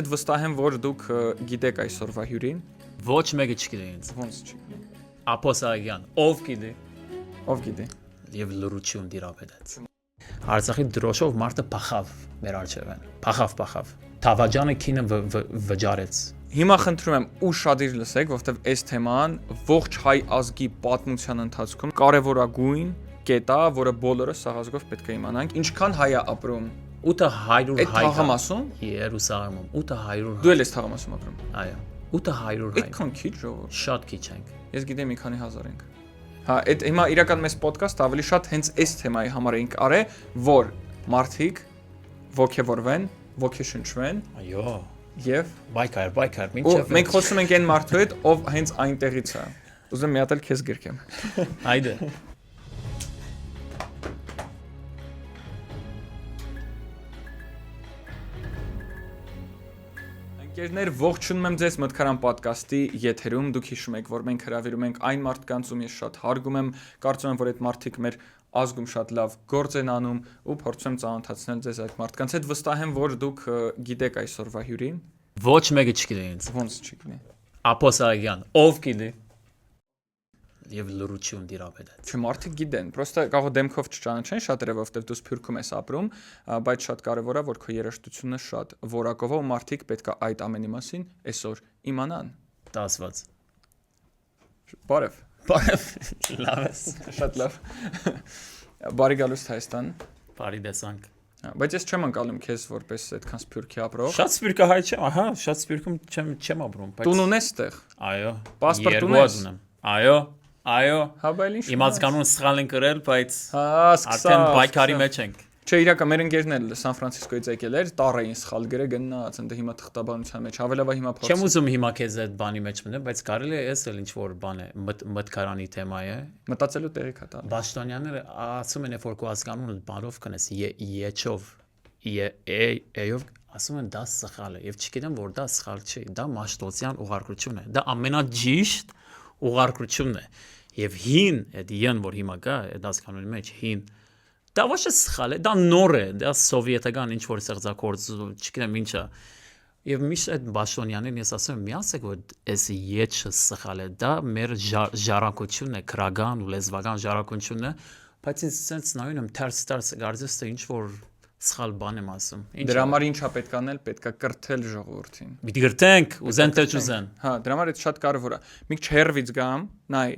Վստահ եմ, որ դուք գիտեք այսօրվա հյուրին։ Ոչ մեկը չգիտի ինձ։ Ոնց չի։ Ապոսայյան, ով գիտի։ Ով գիտի։ Եվ լրություն դիրապետեց։ Արցախի դրոշով մարդը փախավ մեր արջևեն։ Փախավ։ Թավաջանը քինը վճարեց։ Հիմա խնդրում եմ ուշադիր լսեք, որովհետև այս թեման ողջ հայ ազգի պատմության ընթացքում կարևորագույն կետ է, որը բոլորը սաղազգով պետք է իմանանք, ինչքան հայ է ապրում։ 800 հայ։ Այդ թաղամասում Երուսաղեմում 800 դու ես թաղամասում ապրում։ Այո, 800 հայ։ Այդքան քիչ ժողովուրդ։ Շատ քիչ ենք։ Ես գիտեմ մի քանի հազար ենք։ Հա, այդ հիմա իրական մեծ ոդկաստ ավելի շատ հենց այս թեմայի համար ենք արել, որ մարդիկ ոգևորվեն, ոգեշնչվեն։ Այո։ Եվ բայկար, Ու մենք խոսում ենք այն մարդու հետ, ով հենց այնտեղից է։ Ուզում մի հատ էլ քեզ գրկեմ։ Հայդե։ Ընկերներ, ողջունում եմ ձեզ Մտքարան podcast-ի եթերում։ Դուք հիշում եք, որ մենք հրավիրում ենք այն մարդկանց, ում ես շատ հարգում եմ, կարծում եմ, որ այդ մարդիկ մեր ազգում շատ լավ գործ են անում ու փորձում եմ ծանոթացնել ձեզ այդ մարդկանց հետ։ Վստահ եմ, որ դուք գիտեք այսօրվա հյուրին։ Ոչ մեկը չգիտի ինձ։ Ոնց չգիտի։ Ապոսայյան, ով գիտի։ Եվ լրություն դիրապետեց։ Չէ, մարդիկ գիտեն, պրոստը կարող դեմքով չճանաչեն շատերը, որովհետև դու Սփյուռքում ես ապրում, բայց շատ կարևոր է, որ քո երաժշտությունը շատ որակով է ու մարդիկ պետք է այդ ամենի մասին այսօր իմանան։ Տասված։ Բարև։ Լավ ես։ Շատ լավ։ Բարի գալուստ Հայաստան։ Բարի տեսանք։ Բայց ես չեմ անցալում քեզ որպես այդքան Սփյուռքի ապրող։ Շատ Սփյուռքը հայ չեմ, ահա, շատ Սփյուռքում չեմ ապրում, բայց Տուն ունես տեղ։ Այո։ Պասպորտ ունես։ Այո։ Հա, բայց ինչ։ Իմացկանուն սխալ են կրել, բայց Հա, արդեն բայկարի մեջ ենք։ Չէ, իրական մեր ընկերներն էլ Սան Ֆրանցիսկոից եկել էր, տառ էին սխալ գրել գնաց, ընդ հիմա թղթաբանության մեջ, հավելավա հիմա փորձ։ Չեմ ուզում հիմա քեզ այդ բանի մեջ մտնել, բայց կարելի է էս էլ ինչ որ բան է, մտքարանի թեմա է։ Մտածելու տեղիք է տա։ Բաշտոնյաները ասում են, որ քո ազգանունը բանով կնես, եչով, էյով, ասում են դա սխալ է, եւ չգիտեմ որ դա սխալ չի, դա մաշտոցյան ուղարկություն է, դա ամենաջիշտ ուղարկությունն է։ Եվ հին այդ յեն որ հիմա կա, այդ ազգանունի մեջ հին դա ոչ է սխալ է, դա նոր է, դա սովետական ինչ որ ստեղծագործ, չգիտեմ ինչա։ Եվ միշտ այդ Բաշտոնյանին ես ասում եմ, մի ասեք որ այս եչը սխալ է, դա մեր ժառանգությունն է, քրական ու լեզվական ժառանգությունն է, բայց ես sense նայում եմ թերս գարձես թե ինչ որ սխալ բան եմ ասում։ Դրա համար ինչա պետք անել, պետքա կրթել ժողովրդին։ Պիտի գրտենք, ուզեն թե չուզեն։ Հա, դրա համար այդ շատ կարևոր է։ Մի քիչ հերվից գամ, նայ։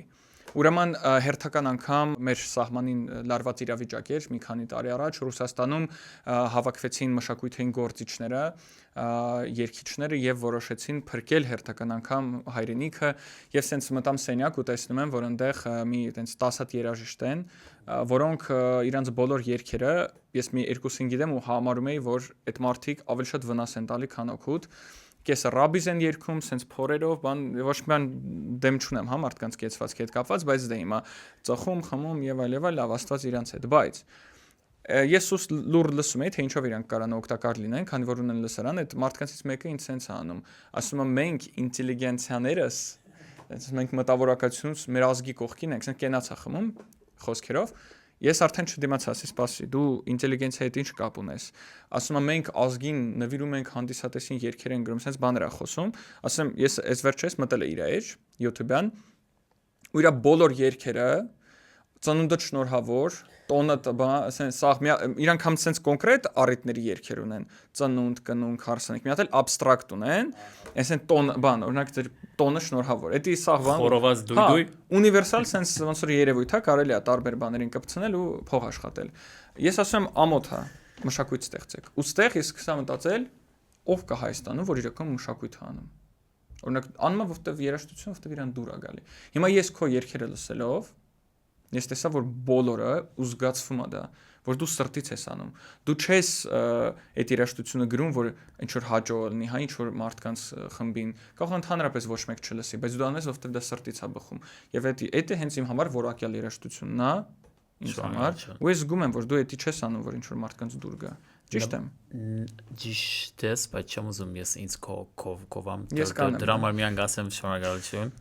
Ուրեմն հերթական անգամ մեր սահմանին լարված իրավիճակ էր մի քանի տարի առաջ Ռուսաստանում հավաքվեցին մշակութային գործիչները, երգիչները եւ որոշեցին փրկել հերթական անգամ հայրենիքը եւ սենց մտամ սենյակ ու տեսնում եմ որ այնտեղ մի այտենց 10 հատ երաժիշտ են, որոնք իրանց բոլոր երգերը ես մի երկուսին գիտեմ ու համարում եի որ այդ մարդիկ ավելի շատ վնաս են տալի քան օգուտ Կեսը ռաբիզ են երգում, սենց փորերով, բան ոչ մի բան դեմ չունեմ, հա մարդկանց կեցվածքի հետ կապված, բայց դե հիմա ծխում, խմում եւ այլ լավ աստված իրանց հետ, բայց ես ուս լուր լսում եի, թե ինչով իրանք կարան օգտակար լինեն, քանի որ ունեն լսարան, այդ մարդկանցից մեկը ինձ սենց է անում, ասում եմ մենք ինտելիգենցիաներս, մենք մտավորակությունս մեր ազգի կողքին ենք, սենց կենաց է խմում խոսքերով Ես արդեն չդիմացա, ասի սպասի, դու ինտելիգենցիայի հետ ինչ կապ ունես։ Ասում եմ մենք ազգին նվիրում ենք հանդիսատեսին երգեր են գրում, sense բաներ է խոսում։ Ասեմ, ես այս վերջերս մտել եմ իր էջ, YouTube-յան, ու իր բոլոր երգերը ծնունդը շնորհավոր, տոնը sense սաղ իրանք համ sense կոնկրետ առիթների երգեր ունեն, ծնունդ, կնունք, հարսանիք, մի հատ էլ abstract ունեն, այսեն տոն բան, օրինակ ձեր տոնը շնորհավոր։ Էդի սաղ բան։ Խորոված դույ Ունիվերսալ sense ոնց որ երևույթ է, կարելի է տարբեր բաներին կպցնել ու փող աշխատել։ Ես ասում եմ ամոթ է, մշակույթ ստեղծեք։ Ու ստեղ ես սկսա մտածել, ով կա Հայաստանում, որ իրական մշակույթ է անում։ Օրինակ անում է, որտեվ երաժշտություն, որտեվ իրան դուր է գալի։ Հիմա ես քո երգերը լսելով Ես տեսա, որ բոլորը ու զգացվում է դա, որ դու սրտից ես անում։ Դու չես այդ երաժշտությունը գրում, որ ինչ որ հաջող լինի, հա, ինչ որ մարդկանց խմբին, կարող ընդհանրապես ոչ մեկ չլսի, բայց դու անես, որովհետև դա սրտից է բխում։ Եվ դա հենց իմ համար որակյալ երաժշտությունն է, ինձ համար, ու ես զգում եմ, որ դու դա չես անում, որ ինչ որ մարդկանց դուր գա։ Ճիշտ եմ։ Ճիշտ ես, բայց չեմ ուզում ես ինձ կովամ։ Դրա համար միան գասեմ շնորհակալություն։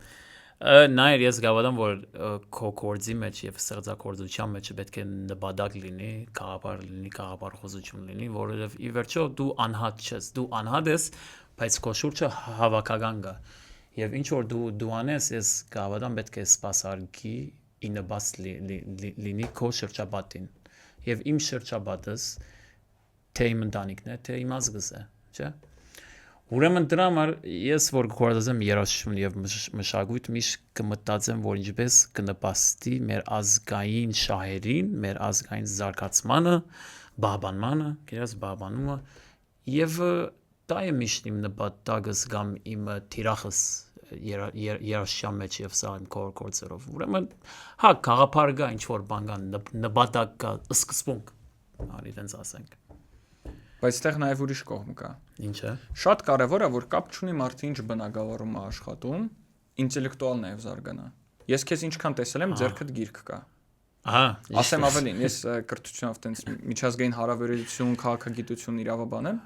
Նայր ես գավադամ որ քո կորձի մեջ եւ ստեղծագործության մեջ պետք է նպատակ լինի, գաղափար լինի, գաղափարխոսություն լինի, որովհետեւ ի վերջո դու անհատ չես, դու անհատ ես, բայց քո շուրջը հավաքական գա։ Եվ ինչ որ դու անես, ես գավադան պետք է սպասարկի իննբաց լինի քո շրջապատին։ Եվ իմ շրջապատս թե իմ ընտանիքն է, թե իմ ազգս է, չէ՞։ Ուրեմն դրա համար ես որ գործեմ երաժշտություն եւ մշակույթ միշտ կմտածեմ, որ ինչպես կնպաստի մեր ազգային շահերին, մեր ազգային զարգացմանը, բաբանմանը, գերաս բաբանումը եւ դա է միշտ իմ նպատակս կամ իմ թիրախս երաժշտության մեջ եւ սա իմ գործերով։ Ուրեմն հա գաղափար կա ինչ որ բան կա, նպատակ կա, սկզբունք, արի տենց ասենք։ Բայց այդտեղ նաև ուրիշ կողմ կա։ Ինչ է։ Շատ կարևոր է, որ կապ չունի մարդը ինչ բնագավառում է աշխատում, ինտելեկտուալ նաև զարգանա։ Ես քեզ ինչքան տեսել եմ, ձեռքդ գիրք կա։ Ահա, Ասեմ ավելին, ես կրթությունով տենց միջազգային հարաբերություն, քաղաքագիտություն իրավաբան եմ,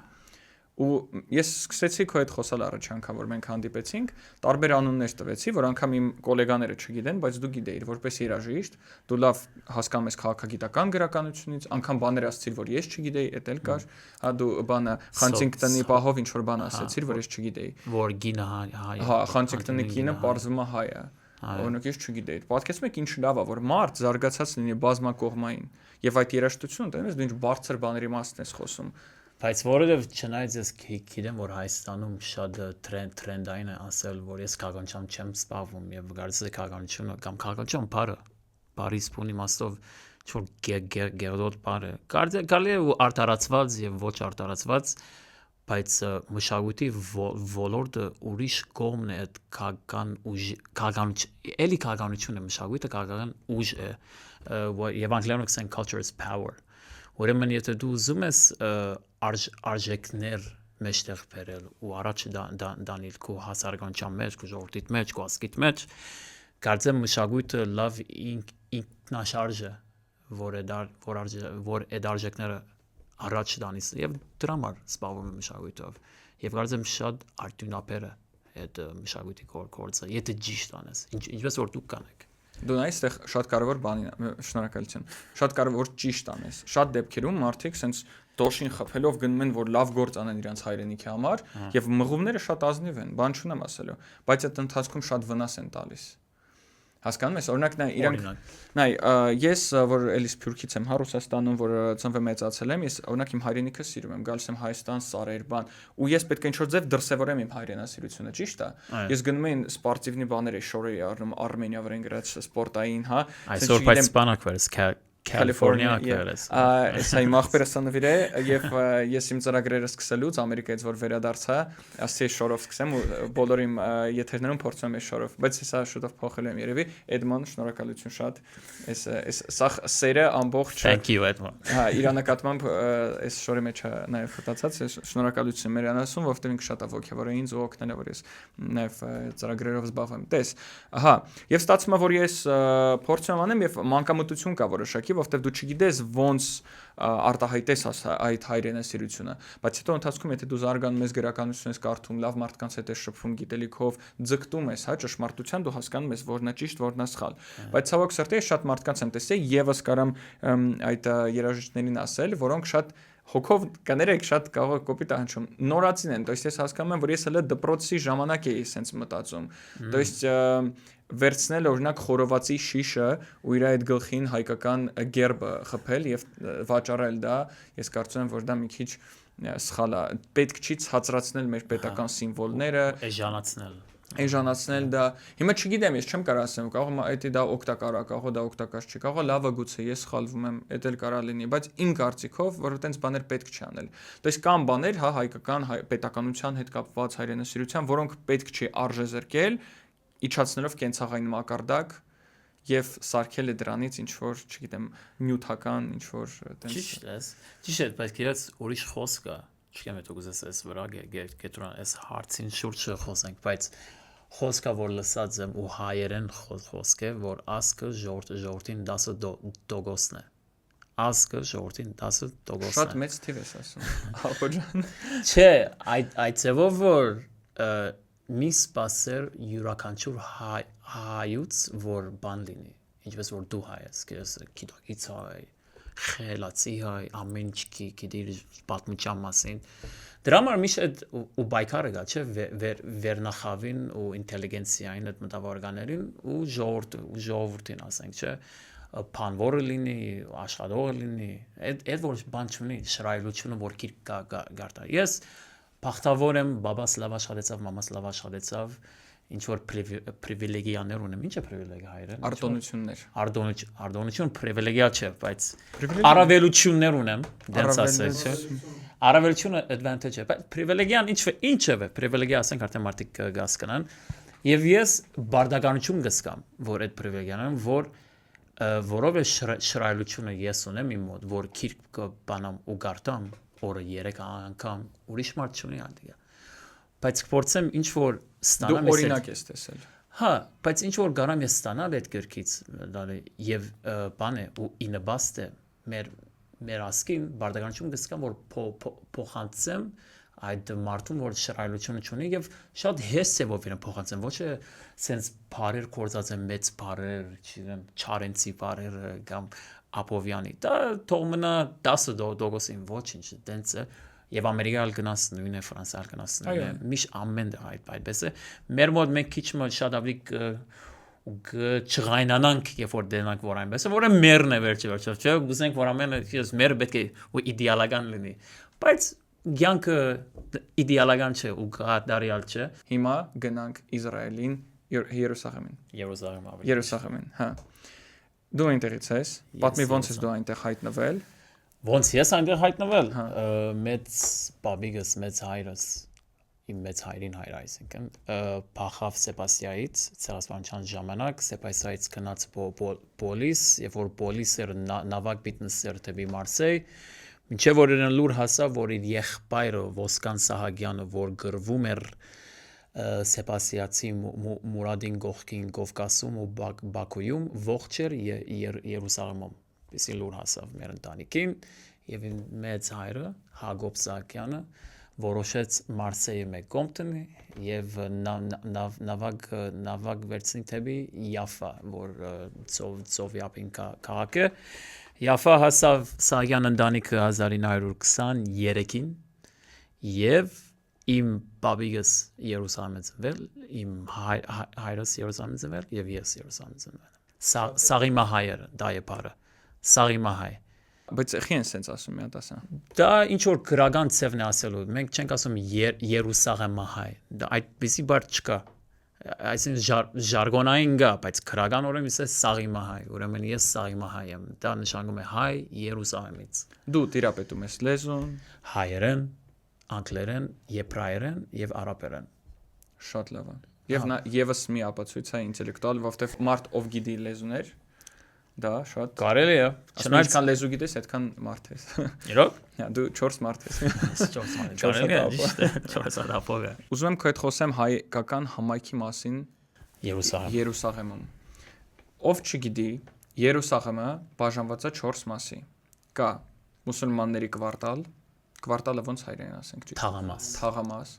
ու ես սկսեցի քո հետ խոսալ առաջ անգամ, որ մենք հանդիպեցինք, տարբեր անուններ տվեցի, որ անգամ իմ գոլեգաները չգիտեն, բայց դու գիտեիր, որպես երաժիշտ, դու լավ հասկանում ես քաղաքագիտական գրականությունից, անգամ բաներ ասացիր, որ ես չգիտեի, էդ էլ կար, հա դու բանը Խանցինգտոնի պահով ինչ որ բան ասացիր, որ ես չգիտեի։ Որ գինը հայ։ Հա, Խանցինգտոնի կինը պարզվում է հայ է։ Օրինակ ես չգիտեի։ Պատկերացնում եք ինչ լավ է, որ մարդ զարգացած լինի բազմակողմային, եւ այդ երաժշտությունը, տենես դու ինչ բարձր բաների մասն ես խոսում։ Բայց որովհետև չնայած ես գիտեմ, որ Հայաստանում շատ տրենդային է ասել, որ ես քաղաքականությամբ չեմ զբաղվում եւ գարցը քաղաքականությունը կամ քաղաքական բարի սպունի մասով ինչ-որ գերդոտ բարը։ Կարելի է արտարացված եւ ոչ արտարացված, բայց մշակույթի ոլորտը ուրիշ կողմն է այդ քաղաքականությունը մշակույթը քաղաքական ուժ է եւ անգլերենով ասեն culture is power։ Ուրեմն եթե դու ուզում ես արժեքներ մեջտեղ բերել ու առաջ դանել քո հասարակության մեջ, քո ժողովրդի մեջ, քո ազգի մեջ, կարծեմ մշակույթը լավ ինքնաշարժ է, որ այդ արժեքները առաջ դանից եւ դրա համար զբաղվում է մշակույթով եւ կարծեմ շատ արտունապեր է այդ մշակույթի գործը, եթե ճիշտ անես, ինչպես որ դուք կանեք։ Դու այստեղ շատ կարևոր բան շնորհակալություն։ Շատ կարևոր որ ճիշտ անես։ Շատ դեպքերում մարդիկ sense դոշին խփելով գնում են որ լավ գործ անեն իրենց հայրենիքի համար եւ մղումները շատ ազնիվ են, բան չունեմ ասելու, բայց այդ ընթացքում շատ վնաս են տալիս։ Հասկանում ես, օրինակ ես որ էլի Սփյուռքից եմ, Ռուսաստանում, որ ծնվել մեծացել եմ, ես օրինակ իմ հայրենիքը սիրում եմ, գալիս եմ Հայաստան, սարեր, բան, ու ես պետք է ինչ-որ ձև դրսևորեմ իմ հայրենասիրությունը, ճիշտ է։ Ես գնում եմ սպորտիվնի բաներ շորերի առնում Արմենիա վրան գրած սպորտային, հա։ Այսօր բայց սպանակ վերս California կերես։ Այսա իմ ախպերս նվիր է եւ ես իմ ծրագրերը սկսելուց Ամերիկայից որ վերադարձա, ասի շորով սկսեմ ու բոլոր իմ եթերներում փորձում եմ շորով, բայց հեսա շուտով փոխել եմ երևի։ Էդման շնորհակալություն շատ։ Այս սա սերը ամբողջ Thank you Edmond։ Հա, իրանական այս շորի մեջ նաեւ ֆոտացած շնորհակալություն մեր անասուն, որովհետեւ ինքը շատ ողջավոր է ինձ ու օգնել է որ ես նաեւ ծրագրերով զբաղվեմ։ Տես, ահա, եւ ստացվում է որ ես փորձում անեմ եւ մանկամտություն կա որոշակի որովհետև դու չգիտես ոնց արտահայտես այդ հայրենասիրությունը, բայց հետո ընթացքում եթե դու զարգանում ես գրականություն ես կարդում, լավ մարդկանց հետ ես շփվում, գիտելիքով ձգտում ես, հա, ճշմարտության դու հասկանում ես որն է ճիշտ, որն է սխալ։ Բայց ցավոք սրտի ես շատ մարդկանց եմ տեսել, եւս կարամ այդ երաժիշտներին ասել, որոնք շատ հոգով կներեք շատ կարող կոպիտ հնչում նորացին են, то есть ես հասկանում եմ որ ես հələ դպրոցի ժամանակ էի սենց մտածում, то есть վերցնել օրինակ խորովածի շիշը ու իր այդ գլխին հայկական գերբը խփել եւ վաճառել դա, ես կարծում եմ որ դա մի քիչ սխալ է, պետք չի ցածրացնել մեր պետական սիմվոլները, էժանացնել դա։ Հիմա չգիտեմ, ես չեմ կարող ասեմ, կարող է դա օգտակար է, կարող է դա օգտակար չի, կարող է լավը գուցե ես սխալվում եմ, դա էլ կարող լինի, բայց իմ կարծիքով, որ այտենց բաներ պետք չի անել։ То есть կան բաներ, հա, հայկական պետականության հետ կապված հայրենասիրության, որոնք պետք չի արժեզրկել, իջացնելով կենցաղային մակարդակ եւ սարքել է դրանից ինչ որ, չգիտեմ, նյութական ինչ որ այտենց։ Ճիշտ է, բայց իրաց ուրիշ խոսք է, չգիտեմ եթե ուզես այս վրա գետրան այս հարցին շուրջ խոսենք, բայց խոսքը որ լսած եմ ու հայերեն խոսք է, որ ազգը ժողովրդին 10% է։ Ազգը ժողովրդին 10% է։ Շատ մեծ թիվ ես ասում։ Ահա ջան։ Չէ, այդ ձևով որ մի սպասեր յուրաքանչյուր հայուց որ բան լինի, ինչպես որ դու հայ ես, գիտակից հայ, խելացի հայ, ամեն ինչ գիտիր պատմության մասին, Դրա համար միշտ այդ ու բայկարը գա, չէ, վերնախավին ու ինտելիգենցիային այդ մտավորականներին ու ժողովրդին ասենք, չէ, բանվորը լինի, աշխատողը լինի, այդ որ բան չունի, շռայլությունը որ գիրք գարտա։ Ես բախտավոր եմ, բաբաս լավ աշխատեցավ, մամաս լավ աշխատեցավ, ինչ որ պրիվիլեգիաներ ունեմ, ինչ է պրիվիլեգիա հայերեն։ Արտոնություններ։ Արտոնություն պրիվիլեգիա չէ, բայց առավելություններ ունեմ, դենց ասած, չէ։ Առավելությունը advantage է, բայց պրիվիլեգիան ինչ է, պրիվիլեգիա ասենք արդեն մարդիկ գասկանան, եւ ես բարդականություն գսկամ, որ այդ պրիվիլեգիան որով է շռայլությունը ես ունեմ իմ մոտ, որ քիրք բանամ ու գարտամ օրը 3 անգամ ուրիշ մարդ չունի անդիգա։ Բայց կփորձեմ ինչ որ ստանամ դու օրինակ ես տեսել։ Հա, բայց ինչ որ գարամ ես ստանալ այդ գրքից, եւ բան է ու ինբաստ է մեր ասկին բարդականություն գսկամ որ փոխանցեմ այդ մարդուն որ շռայլությունը չունի եւ շատ հեշտ է որ իրեն փոխանցեմ ոչ է sense բարեր կորցած են մեծ բարեր չգիտեմ չարենցի բարեր կամ ապովյանի դա թող մնա 10% ոչինչ դենց է եւ ամերիկայել գնաս նույնը ֆրանսիայել գնաս նույնը միշտ ամեն դա այդպես է մեր մոտ մենք քիչ մը շատ ավելի չղայնանանք երբ որ դենանք որ այնպես է որը մերն է վերջը չէ գուսենք որ ամենը ես մերը պետք է ու իդեալական լինի բայց ցանկը իդեալական չէ ու դարիալ չէ հիմա գնանք Իսրայելին Երուսաղեմին հա դու այնտեղից ես պատմի ոնց ես դու այնտեղ հայտնվել ոնց ես այնտեղ հայտնվել մեծ բաբիգս մեծ հայրս իմ մեծ հայրին հայր այսինքն փախավ Սեպասիայից ցեղասպանության ժամանակ Սեպասիայից գնաց պոլիս եւ որ պոլիսը նավակ բիտնեսեր դեպի Մարսեյ մինչեւ որ իրեն լուր հասավ որ իր եղբայրը Ոսկան Սահակյանը որ գրվում էր Սեպասիացի Մուրադին գողքին Կովկասում ու Բաքուում ողջ էր Երուսաղեմում Իսկ լուր հասավ մեր ընտանիքին եւ մեծ հայրը Հակոբ Սահակյանը որոշեց Մարսեյը մեկ կոմտնի եւ նավակ վերցնի թեպի Յաֆա որ Սովիապին քաղաք է Յաֆա հասավ Սահակյան ընտանիքը 1923-ին եւ իմ բաբիգս Երուսաղեմից վել իմ հայրս Երուսաղեմից վել եւ ես Երուսաղեմից վել Սաղիմա հայերը դա է բարը Սաղիմահայ բայց ախի են sense ասում մի հատ ասա դա ինչ որ գրական ծևն է ասելու մենք չենք ասում Երուսաղեմահայ դա այդպեսի բառ չկա այսինքն ժարգոնային գա բայց գրական օրեն իսե Սաղիմահայ ուրեմն ես Սաղիմահայ եմ դա նշանակում է հայ Երուսաղեմից դու տիրապետում ես լեզուն հայերեն անգլերեն եբրայերեն եւ արաբերեն շատ լավ է եւ եւս մի ապացույց է ինտելեկտուալ որովհետեւ մարդ ով գիտի լեզուներ դա շատ կարելի է չնայած կան լեզու գիտես այդքան մարդ ես իրոք հա դու 4 մարդ ես 4 մարդ կարելի է ճիշտ 4 հատապով է ուզում եմ քո հետ խոսեմ հայկական համայնքի մասին Երուսաղեմում ով չգիտի Երուսաղեմը բաժանված է 4 մասի կա մուսուլմանների կվարտալը ոնց հայերեն ասենք թաղամաս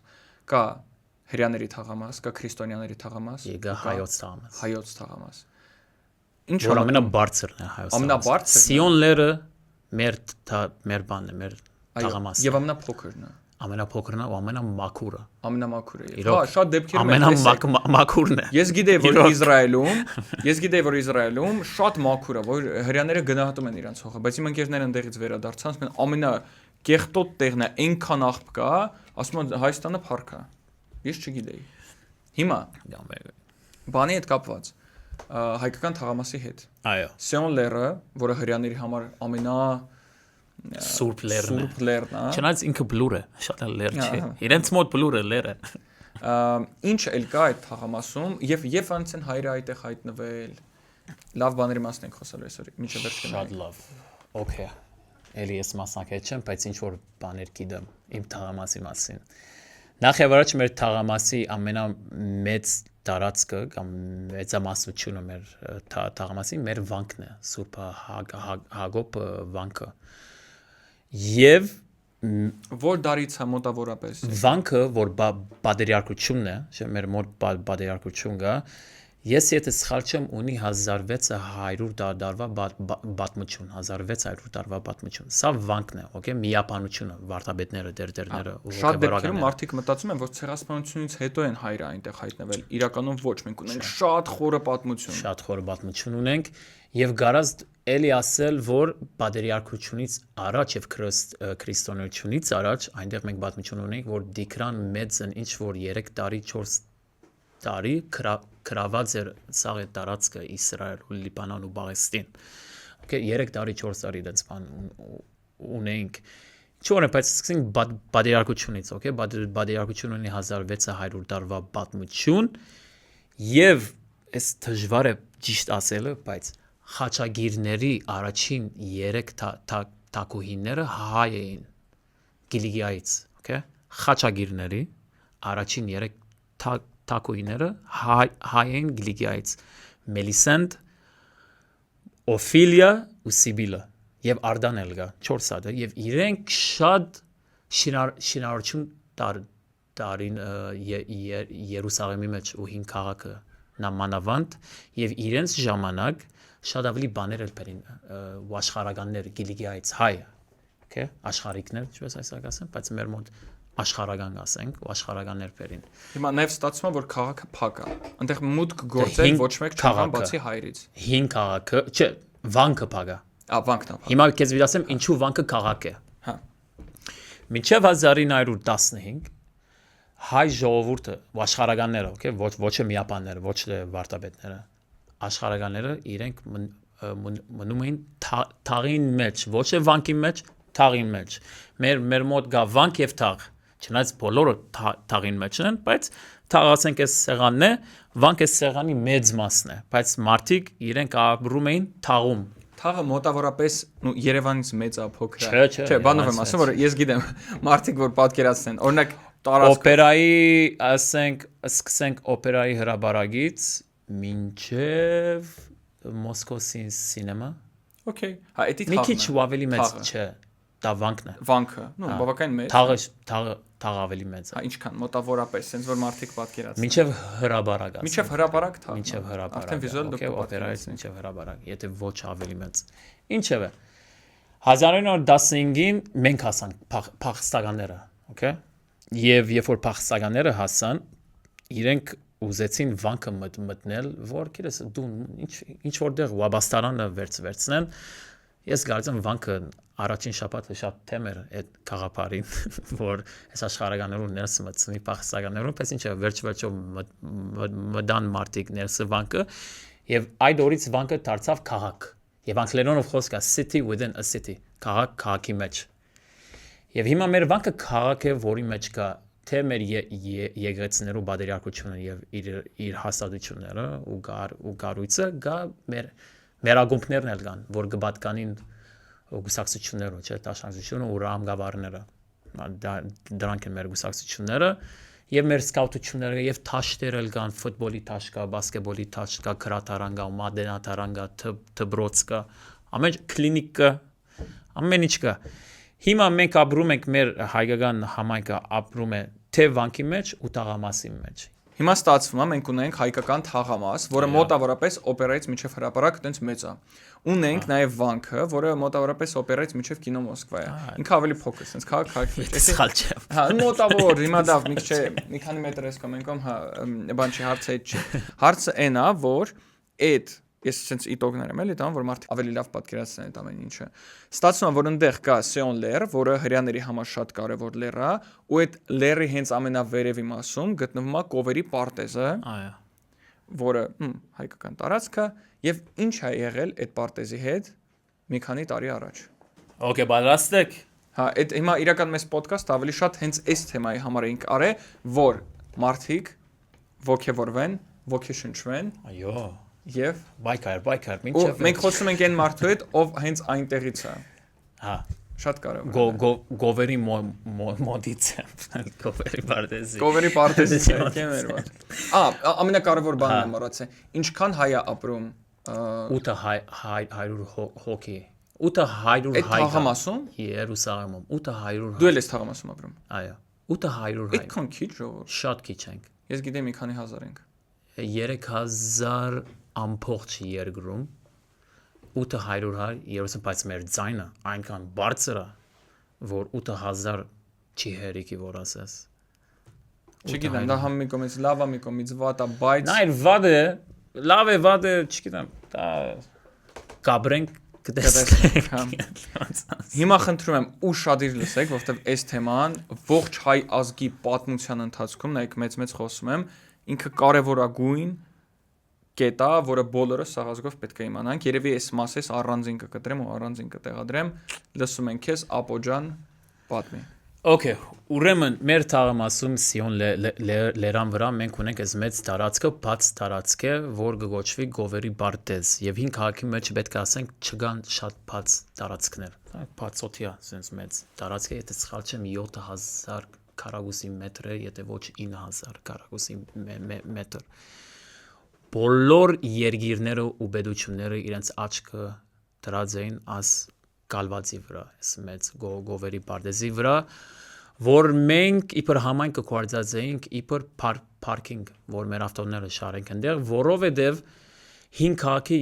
կա հрьяաների թաղամաս կա քրիստոնյաների թաղամաս կա հայոց թաղամաս Ինչ որ ամենաբարձրն է հայոց ամենաբարձրը Սիոն լերը մեր բանն է մեր թաղամասը եւ ամենափոքրն է ամենափոքրն է ու ամենամաքուրը հա շատ դեպքերում ամենամաքուրն է ես գիտեի որ Իսրայելում շատ մաքուր է որ հрьяաները գնահատում են իրանց հողը բայց իմ ընկերները ընդեղից վերադարձան ասում են ամենագեղտոտ տեղն է այնքան աղբ կա ասում են Հայաստանը փառք է ես չգիտեի հիմա բանի հետ կապված հայկական թաղամասի հետ այո Սիոն լերը որը հрьяաների համար ամենա սուրբ լերն է չնայած ինքը բլուր է շատ լեր չէ իրենց մոտ բլուր է լեր է ինչ էլ կա այդ թաղամասում եւ ոնց են հայրը այդտեղ հայտնվել լավ բաների մասին ենք խոսելու այսօր մինչեւ վերջ շատ լավ օքեյ էլի ես մասնակից չեմ բայց ինչ որ բաներ գիտեմ իմ թաղամասի մասին նախ եւ առաջ մեր թաղամասի ամենամեծ տարածքը կամ մեծամասնությունը մեր թաղամասի մեր վանքն է Սուրբ Հակոբ վանքը եւ որ դարից է մոտավորապես վանքը որ բادرյարկությունն է չէ մեր մոտ բادرյարկություն կա Ես եթե սխալ չեմ, ունի 1600 տարվա պատմություն, 1600 տարվա պատմություն։ Սա վանքն է, օքեյ, միապանությունը, վարդապետները, դերդերները ու Շատ դեպքերում մարդիկ մտածում են, որ ցեղասպանությունից հետո են հայրը այնտեղ հայտնվել։ Իրականում ոչ, մենք ունենք շատ խորը պատմություն։ Շատ խորը պատմություն ունենք եւ գարած էլի ասել, որ պատերիարքությունից առաջ եւ քրիստոնեությունից առաջ այնտեղ մենք պատմություն ունենք, որ Դիկրան մեծն ինչ որ 3 տարի 4 տարի գրաված էր սաղ է տարածքը Իսրայել ու Լիբանան ու Պաղեստին։ Okay, 3 տարի 4 տարի դից բան ունենք։ Չորը բայց սկսենք պատերիարքությունից, okay, պատերիարքությունը ունի 1600 տարվա պատմություն եւ այս դժվար է ճիշտ ասելը, բայց խաչագիրների առաջին 3 թակուհիները հայ էին Գիլիգիայից, okay? Խաչագիրների առաջին 3 թակուհիները հայ էին Գիլիգիայից, Մելիսենդ, Օֆիլիա ու Սիբիլը եւ Արդանել գա 4 հատ եւ իրենք շատ շինարարություն տարին Երուսաղեմի մեջ ու հին քաղաքը նամանավանդ եւ իրենց ժամանակ շատ ավելի բաներ էլ բերին ու աշխարհականներ Գիլիգիայից հայ, okay, աշխարհիկներ, ինչպես այսօր ասեմ, բայց մեր մոտ աշխարհական ասենք ու աշխարհականներ բերին։ Հիմա նաև ստացվում է, որ քաղաքը փակ է։ Այնտեղ մուտք գործել ոչ մեկ չկան բացի հայրից։ Հին քաղաքը, չէ, վանքը փակ է։ Վանքն է փակ։ Հիմա քեզ վիդասեմ ինչու վանքը քաղաք է։ Հա։ Մինչև 1915 հայ ժողովուրդը, աշխարհականները, okay, ոչ միապանները, ոչ վարդապետները, աշխարհականները իրենք մնում էին թաղին մեջ, ոչ է վանքի մեջ, թաղին մեջ։ Մեր մոտ գա վանք եւ թաղ։ Չնայած բոլորը թաղին մեջ են, բայց թաղ ասենք այս սեղանն է, վանք այս սեղանի մեծ մասն է, բայց մարդիկ իրենք ապրում էին թաղում։ Թաղը մոտավորապես Երևանից մեծ է, փոքր է։ Չէ, բանով եմ ասում, որ ես գիտեմ, մարդիկ որ պատկերացնեն, օրինակ տարածք օպերայի, ասենք, սկսենք օպերայի հրաբարագից մինչև Մոսկո սինեմա։ Okay, հա, էդի թաղն է։ Մի քիչ ու ավելի մեծ չէ, դա վանքն է։ Վանքը, բավական մեծ։ Թաղը ավելի մեծ է։ Հա, ինչքան մոտավորապես, sense որ մարդիկ պատկերացնեն։ Մինչև հրաբարակ։ Մինչև հրաբարակ թաղ։ Մինչև հրաբարակ։ Արդեն վիզուալ դուք օպերայից մինչև հրաբարակ, եթե ոչ ավելի մեծ։ Ինչևէ 1915-ին մենք հասանք փախստականները, okay։ Եվ երբ որ փախստականները հասան, իրենք ուզեցին վանքը մտնել, որ գիտես դու ինչ որտեղ Վաբաստարանը վերցնեն։ Ես գարցեմ վանքը առաջին շաբաթը շատ թեմ էր այդ խաղապարին, որ այս աշխարհականներուն ներս մտցնի փախստականներուն, պես ինչը վերջ-վերջով մտան մարտիկ ներս վանքը եւ այդ օրից վանքը դարձավ քաղաք։ Եվ անգլերենով խոսք է city within a city, քաղաքի մեջ։ Եւ հիմա մեր վանքը քաղաք է, որի մեջ կա թե մեր եկեղեցիներու բادرյակությունը եւ իր հաստատությունները ու գառույցը գա մեր ագումբներն էլ կան, որ կպատկանին գուսակցությունները, չէ, տաշնակցությունը ու ռամգավառները, դրանք են մեր գուսակցությունները եւ մեր սկաուտությունները եւ թաշտեր էլ կան, ֆուտբոլի թաշ կա, բասկետբոլի թաշ կա, քրատարան կա, մադենատարան կա, դբրոց կա, ամեն կլինիկ կա, ամեն ինչ կա։ Հիմա մենք ապրում ենք մեր հայկական համայնքը ապրում է թե վանքի մեջ ու թաղամասի մեջ։ Հիմա ստացվում է մենք ունենք հայկական թաղամաս, որը մոտավորապես օպերայից մինչև հրապարակ այդպես մեծ է։ Ունենք նաև վանքը, որը մոտավորապես օպերայից մինչև կինո Մոսկվա է։ Ինքը ավելի փոքր, sense քաղաք։ Սխալ չէ։ Հա, մոտավոր, հիմա դա մի քիչ մի քանի մետր էս կա մենքոմ, հա, բան չի, հարցը այդ չի։ Հարցը այն է, որ այդ ես sense իտոգներ եմ էլի տան, որ մարդիկ ավելի լավ պատկերացնեն այդ ամեն ինչը։ Ստացվում է, որ այնտեղ կա Սեոն լեռ, որը հрьяաների համար շատ կարևոր լեռ է, ու այդ լեռի հենց ամենավերևի մասում գտնվում է Կովերի պարտեզը, Այո։ որը հայկական տարածք է, եւ ինչ է եղել այդ պարտեզի հետ մի քանի տարի առաջ։ Okay, պատրաստեք։ Հա, այդ հիմա իրական մեծ ոդկաստ ավելի շատ հենց այս թեմայի համար ենք արել, որ մարդիկ ոգևորվեն, ոգեշնչվեն։ Այո։ Եվ բայկար, մինչև մենք խոսում ենք այն մարդու հետ, ով հենց այնտեղից է։ Հա, շատ կարևոր։ Գովերի մոդից է, Գովերի պարտեզի։ Գովերի պարտեզի եկեմեր բան։ Ամենակարևոր բանն եմ մոռացել։ Ինչքան հայ է ապրում 800 հոգի։ 800 հայ։ Այդ թաղամասում Երուսաղեմում 800 հայ։ դու էլ ես թաղամասում ապրում։ Այո, 800 հայ։ Այդքան քիչ ժողովուրդ։ Շատ քիչ ենք։ Ես գիտեմ մի քանի հազար ենք։ 3000 ամբողջ երկրում 800 բայց մեր ձայնը այնքան բարձր է, որ 8000 չի հերիքի որ ասես։ Չգիտեմ, դա համ մի կողմից լավ է, մի կողմից վատ է, բայց Նայր վադը, լավ է վադը, չգիտեմ, դա կաբրենք կտեսնենք։ հիմա խնդրում եմ ուշադիր լսեք, որովհետև այս թեման ողջ հայ ազգի պատմության ընթացքում, նայեք մեծ խոսում եմ, ինքը կարևորագույն կետ է, որը բոլորը սաղ ազգով պետք է իմանանք։ Երևի այս մասից առանձին կկտրեմ ու առանձին կտեղադրեմ։ Լսում ենք քեզ, Ապո ջան, պատմի։ Okay, ուրեմն մեր թաղամասում Սիոն լերան վրա մենք ունենք այս մեծ տարածքը, բաց տարածք է, որ կգոչվի Գովերի Բարտեզ, եւ 5 քաղաքի մեջ պետք է ասենք չկան շատ բաց տարածքներ։ Բացօթյա, sense մեծ տարածք է, եթե սխալ չեմ 7000 քառակուսի մետր է, եթե ոչ 9000 քառակուսի մետր։ Բոլոր երկիրները ու պետությունները իրենց աչքը դրած էին աս կալվածի վրա, այս մեծ Գովերի Բարտեզի վրա, որ մենք իբր համայնք կկործածեինք իբր parking, որ մեր ավտոները շարենք այնտեղ, որովհետև 5 քաղաքի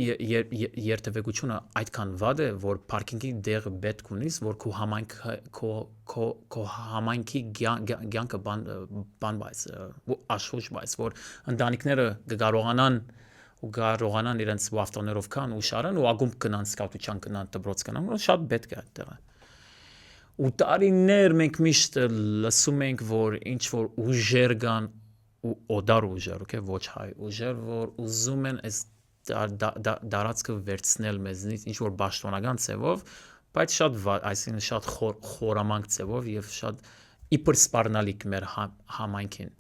երթևեկությունը այդքան վատ է, որ parking-ի դեղը պետք ունիս, որ քո համայնքի կյանքը բանվայց, աշխուժ վայց, որ ընտանիքները կարողանան իրենց ավտոներով կան ու շարան ու ագումբ կնան սկավտության կնան դպրոց կնան, շատ պետք է այդտեղը։ Ու տարիներ մենք միշտ լսում ենք, որ ինչ որ ուժեր կան ու օդար ուժեր, okay, ոչ հայ ուժեր, որ ուզում են այս դարածքը վերցնել մեզնից ինչ որ պաշտոնական ձևով, բայց շատ այսինքն շատ խորամանկ ձևով եւ շատ իբր սպառնալիք մեր համայնքին։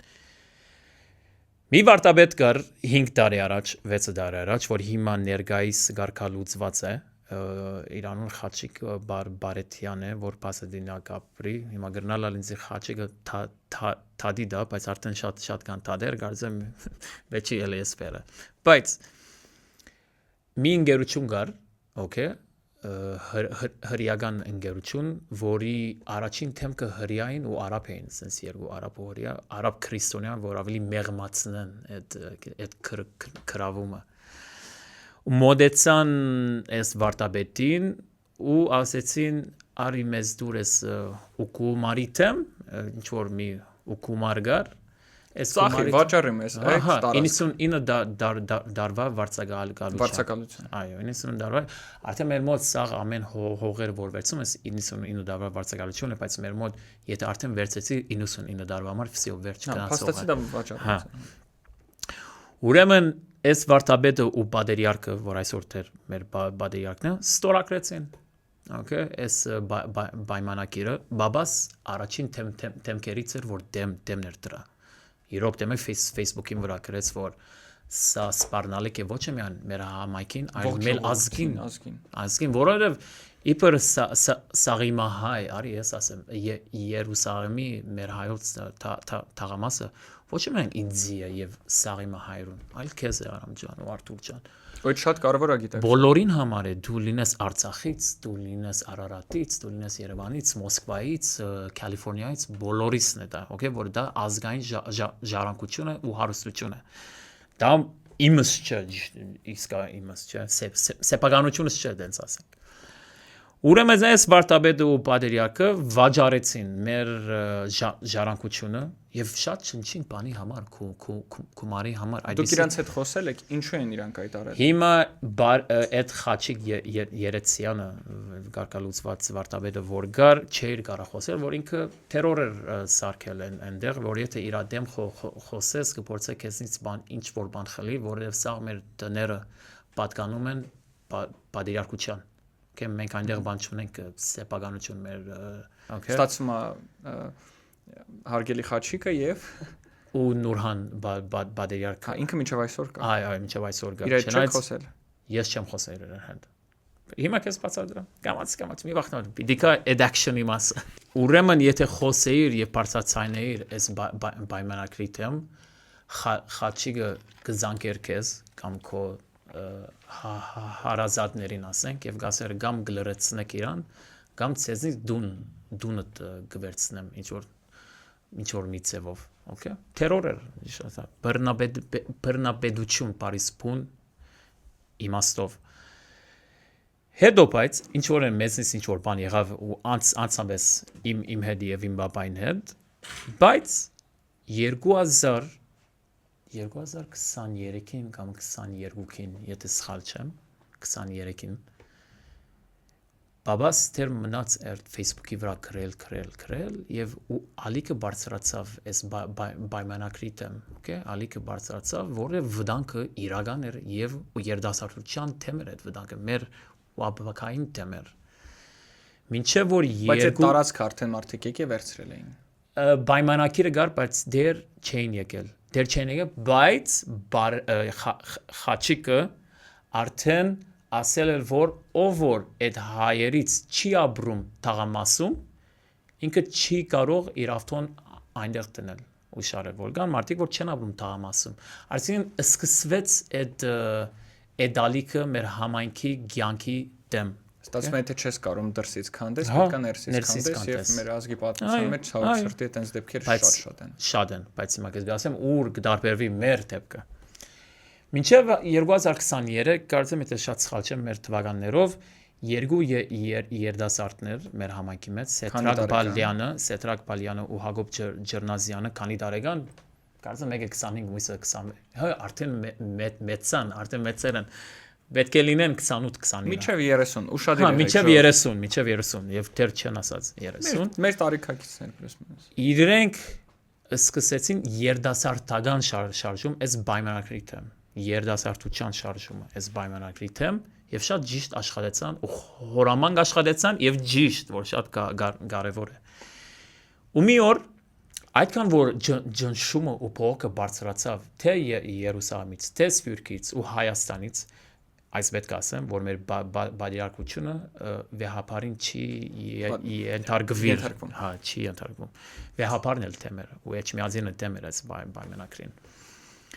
Մի վարտաբեդ կար 5 տարի առաջ, 6 տարի առաջ, որ հիմա ներկայիս գարկալուծված է, Իրանուն Խաչիկ Բարետյան է, որ Պասադինա կապրի, հիմա գրնալ ինձ Խաչիկը թադի դա, բայց արդեն շատ կան թադեր, կարծեմ վեճի էլ է սպերը։ Բայց մի ընկերություն կար, okay, հրեական ընկերություն, որի առաջին թեմքը հրեային ու արաբ էին, sense երկու արաբ ու հրեա, արաբ քրիստոնյան, որ ավելի մեղմացնեն այդ քրավումը։ Մոդեցան այս վարտաբետին ու ասեցին արի մեզ դուր ես ուկումարի թեմ, ինչ որ մի ուկումար գար, Սախի վաճառում ես, այդ տարածք։ 99 դարվա վարձակալություն։ Այո, 99 դարվա։ Արդեն մեր մոտ սաղ ամեն հողեր որ վերցում ես 99 դարվա վարձակալություն է, բայց մեր մոտ եթե արդեն վերցեցի 99 դարվա համար վсё վերջ գնացող։ Փաստացի դա վաճառում։ Ուրեմն այս վարտաբետը ու բادرիարքը, որ այսօր դեր մեր բادرիարքն է, ստորագրեցին։ Okay, այս պայմանակիրը բաբաս առաջին թեմքերից էր, որ դեմներ դրա։ Իրոք դեմը Facebook-ին վրա գրեց, որ սա սպառնալիք է ոչ միայն մեր համայնքին, այլ մեր ազգին, որովհետև իբր սաղիմահայ, արի ես ասեմ, Երուսաղեմի մեր հայոց թաղամասը ոչ միայն ինձի է եւ սաղիմահայրուն, այլ քեզ է Արամ ջան ու Արթուր ջան։ Այդ շատ կարևոր է գիտեք։ Բոլորին համար է, դու լինես Արցախից, դու լինես Արարատից, դու լինես Երևանից, Մոսկվայից, Կալիֆոռնիայից, բոլորիսն է դա, okay, որ դա ազգային ժառանգություն է ու հարստություն է։ Դա իմս չէ, իսկա իմս չէ, սեփականությունս չէ, դենց ասենք։ Ուրեմն այս վարտաբետը ու բادرիակը վաճառեցին մեր ժառանգությունը եւ շատ չնչին բանի համար, կումարի համար։ Դուք իրանց հետ խոսել եք, ինչու են իրանք այդ արել։ Հիմա այդ Խաչիկ Երեցյանը գարկալուծված վարտաբետը որ գար, չէր կարող խոսել, որ ինքը terror էր սարքել այնտեղ, որ եթե իր դեմ խոսես, կփորձե քեզնից ինչ որ բան խլի, որովհետեւ սա մեր տները պատկանում են բادرիարքության։ Okay, մենք այնտեղ բան չունենք սեփականություն մեր, okay։ Ստացվում է հարգելի Խաչիկը եւ ու Նուրհան բادرիարքը։ Ինքը մինչեւ այսօր կա։ Այո, մինչեւ այսօր կա։ Իրար չեք խոսել։ Ես չեմ խոսել իրար հետ։ Հիմա քեզ բացատրեմ։ Կամաց մի վախտանալ։ Դիկա edction-ի մասը։ Ուրեմն եթե խոսեիր եւ բարձրացայնեիր այս պայմանագրի դեմ, Խաչիկը կզանկեր քեզ կամ քո հարազատներին ասենք եւ գասեր կամ գլրեցնեք իրան կամ ցեզնից դունդ գվերցնեմ ինչ որ ինչ որ մի ձևով, okay, terror էր, բռնապետություն Փարիզփուն իմաստով։ Հետո բայց ինչ որ մեզնից ինչ որ բան եղավ ու անցամես իմ հետ եւ իմ բաբային հետ, բայց 2023-ին կամ 22-ին, եթե սխալ չեմ, 23-ին բաբաս դեռ մնաց էր Facebook-ի վրա գրել եւ ու ալիքը բարձրացավ այս պայմանակրի դեմ, okay, ալիքը բարձրացավ, որը վտանգը իրական էր եւ երդասարտության թեմ էր այդ վտանգը, մեր ապակային թեմ էր։ Մինչեւ որ Բայց այդ տարածքը արդեն մարդիկ եկե վերցրել էին։ Պայմանակիրը գար, բայց դեռ չէին եկել, բայց խաչիկը արդեն ասել էր, որ ով որ այդ հայերից չի ապրում թաղամասում, ինքը չի կարող իր ավտոն այնտեղ դնել ու շարել, որ կան մարդիկ, որ չեն ապրում թաղամասում։ Այսինքն սկսվեց այդ ալիքը մեր համայնքի կյանքի դեմ։ Ստացվում է, թե չես կարող դրսից քանդես, պետք է ներսից քանդես եւ մեր ազգի պատմության մեջ ցավոք սրտի այդպես դեպքեր շատ են։ Շատ են, բայց հիմա կես ասեմ, ուր կդարբերվի մեր դեպքը։ Մինչև 2023 կարծեմ եթե շատ սխալ չեմ մեր թվականներով երկու երդասարտներ մեր համայնքի մեջ Սեթրակ Բալյանը ու Հակոբ Ջռնազյանը քանի տարեկան կարծեմ մեկը 25 մյուսը 20 հա արդեն մեծեր են պետք է լինեն 28-29 Միջև 30 ուշադիր միջև 30 եւ դեռ չեն ասած 30 մեր տարիքակիցներ պլյուս-մինուս իրենք սկսեցին երդասարտական շարժում այս պայմանակրի թեմ երդասարտության շարժումը այս պայմանակրի թեմ եւ շատ ճիշտ աշխատեցան ու հորամանկ աշխատեցան եւ ճիշտ որ շատ կարեւոր է ու մի օր այդքան որ ջնշումը ու փողոքը բարձրացավ թե Երուսաղեմից թե Սփյուռքից ու Հայաստանից այս պետք է ասեմ որ մեր բادرակությունը վեհապարին չի ենթարկվի հա չի ենթարկվում վեհապարն էլ թեմ էր ու Էջմիածինը թեմ էր այս պայմանակրին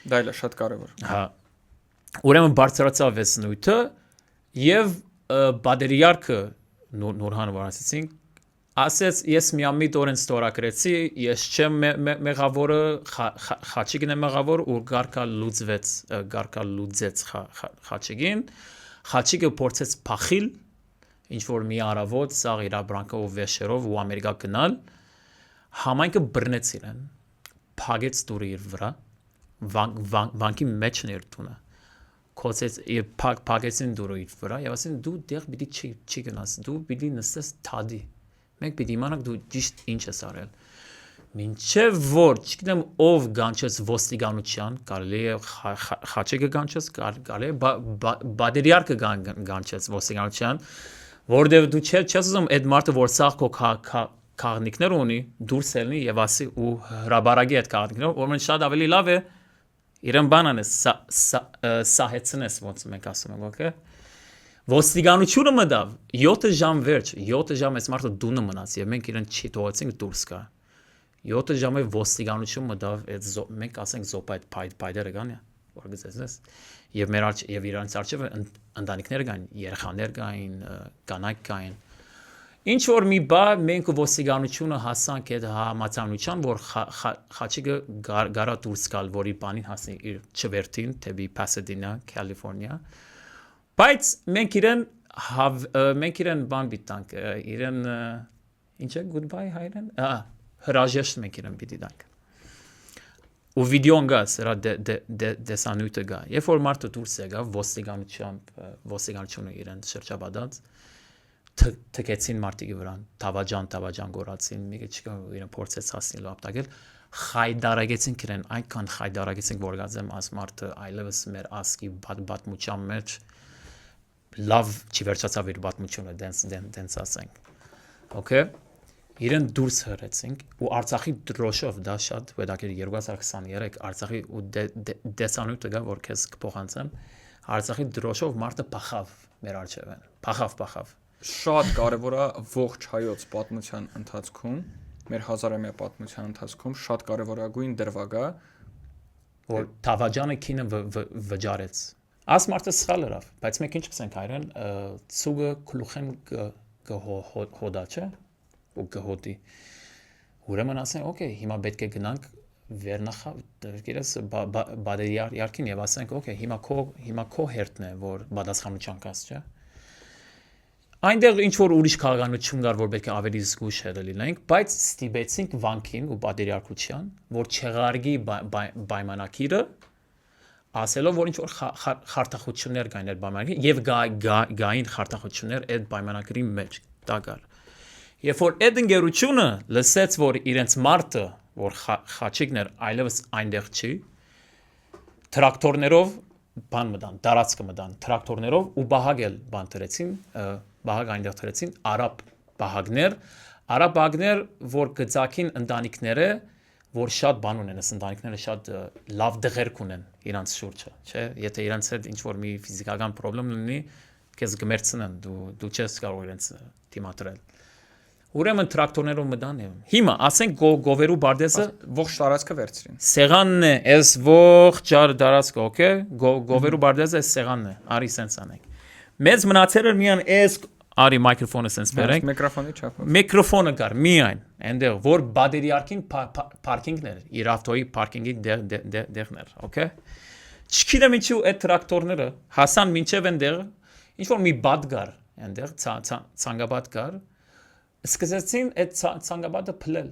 դա էլ է շատ կարևոր հա ուրեմն բարձրացավ այս նույթը եւ բادرյարքը Նուրհանը որ ասեցինք ասեց ես միամիտ օրեն ստորագրեցի ես չեմ մեղավորը խաչիկն է մեղավոր ու գարկա լուծեց խաչիկը փորձեց փախիլ ինչ որ մի արավոտ սաղ իր բրանկով ու վեշերով ու ամերիկա գնալ համայնքը բռնեց իրեն փագեց դուրը իր վրա վանկի մեջն էր տունը կոծեց փագեցին դուրը իր վրա եւ ասին դու դեղ պիտի չի գնաս դու պիտի նստես թադի մենք պիտի իմանանք դու ճիշտ ինչ ես արել մինչև որ չգիտեմ ով գանչեց ոստիկանության կարելի է խաչիկը գանչեց կարելի է բادرյարքը գանչեց ոստիկանության որտեղ դու չես ուզում այդ մարդը որ սաղ քո քաղաքներ ունի դուրս ելնի եւ ասի ու հրաբարագի այդ քաղաքները ուրեմն շատ ավելի լավ է իրեն բանան է սահեցնես ոնց մենք ասում ենք օքեյ ոստիկանությունը մտավ 7 ժամ վերջ 7 ժամ այս մարդը դունը մնաց եւ մենք իրեն չի թողեցինք դուրս գա 7 ժամը ոստիկանություն մտավ այդ մենք ասենք զոպա այդ փայդերը կան որ գծես եւ մեր եւ իրանց արժեվը ընտանիքներ կային երեխաներ կային կանայք կային ինչ որ մի բա մենք ոստիկանությունը հասանք այդ համացանության որ խաչիկը գարա դուրս գալ որի բանին հասնի իր չվերթին թեպի Pasadena California բայց մենք իրեն բան բիտանք իրեն ինչ է goodbye հայրեն հրաժեշտ մենք իրեն պիտի տանք ու վիդեոն գա սրա դեսանույթը գա երբ որ մարդը դուրս եկավ ոստիկանությունը իրեն շրջապատած թքեցին մարդիկի վրան տավաջան գորացին մի քիչ իրեն փորձեց հասնել ապտակել խայդարագեցին իրեն այնքան խայդարագեցին որ գազեմ աս մարդը այլևս մեր ասկի բատմության մեջ լավ չի վերջացավ իր պատմությունը դենց ասենք okay իրեն դուրս հրեցինք ու Արցախի դրոշով դա շատ հետաքրքիր 2023 Արցախի ու դեսանույթը գա որ քեզ կփոխանցեմ Արցախի դրոշով մարդը փախավ մեր արջևեն փախավ շատ կարևոր է ողջ հայոց պատմության ընթացքում մեր հազարամյա պատմության ընթացքում շատ կարևորագույն դրվագ է որ Թավաջանը քինը վճարեց Աս մարդը սխալ երավ, բայց մենք ինչ կսենք հայրեն, ցուգը քլուխեն գհոդա չէ, ու գհոդի։ Ուրեմն ասենք, օքեյ, հիմա պետք է գնանք վերնախավ դերկերս բادرիարքին եւ ասենք, օքեյ, հիմա քո հերթն է, որ պատասխանության կաս, չէ՞։ Այնտեղ ինչ որ ուրիշ քաղաքականություն կար, որ պետք է ավելի զգուշ լինենք, բայց ստիպեցինք վանքին ու բادرիարքության, որ չեղարգի պայմանագիրը, ասելով, որ ինչ որ խարտախություններ կային այդ պայմանագրի եւ գային խարտախություններ այդ պայմանագրի մեջ տակար։ Երբ որ այդ ընկերությունը լսեց, որ իրենց մարտը, որ խաչիկներ այլևս այնտեղ չի, տրակտորներով բան մտան, տարածքը մտան, տրակտորներով ու բահագել բան դրեցին, բահագ այնտեղ դրեցին արաբ բահագներ, որ գծակին ընտանիքները, որ շատ բան ունեն, այս ընտանիքները շատ լավ դղերք ունեն իրանց շուրջը, չէ՞, եթե իրանց հետ ինչ որ մի ֆիզիկական խնդրեմ լինի, քեզ գմերցնեն, դու չես կարող իրենց դիմադրել։ Ուրեմն տրակտորներով մտան եւ հիմա ասենք գովերու բարդեսը ողջ տարածքը վերցրին։ Սեղանն է, այս ողջ տարածքը, օքեյ, գովերու բարդեսը այս սեղանն է, արի սենց անենք։ Մեծ մնացել էր միան այս արի միկրոֆոնը սենց բերենք։ Միկրոֆոնի չափով։ Միկրոֆոնը կար միայն այնտեղ, որ բادرիարքին պարկինգներ, իր ավտոյի պարկինգի դեղներ, օքեյ։ Չգիտեմ ինչու այդ տրակտորները հասան մինչև այնտեղ, ինչ որ մի բադ կար այնտեղ, ցանգաբադ կար, սկսեցին այդ ցանգաբադը փլել։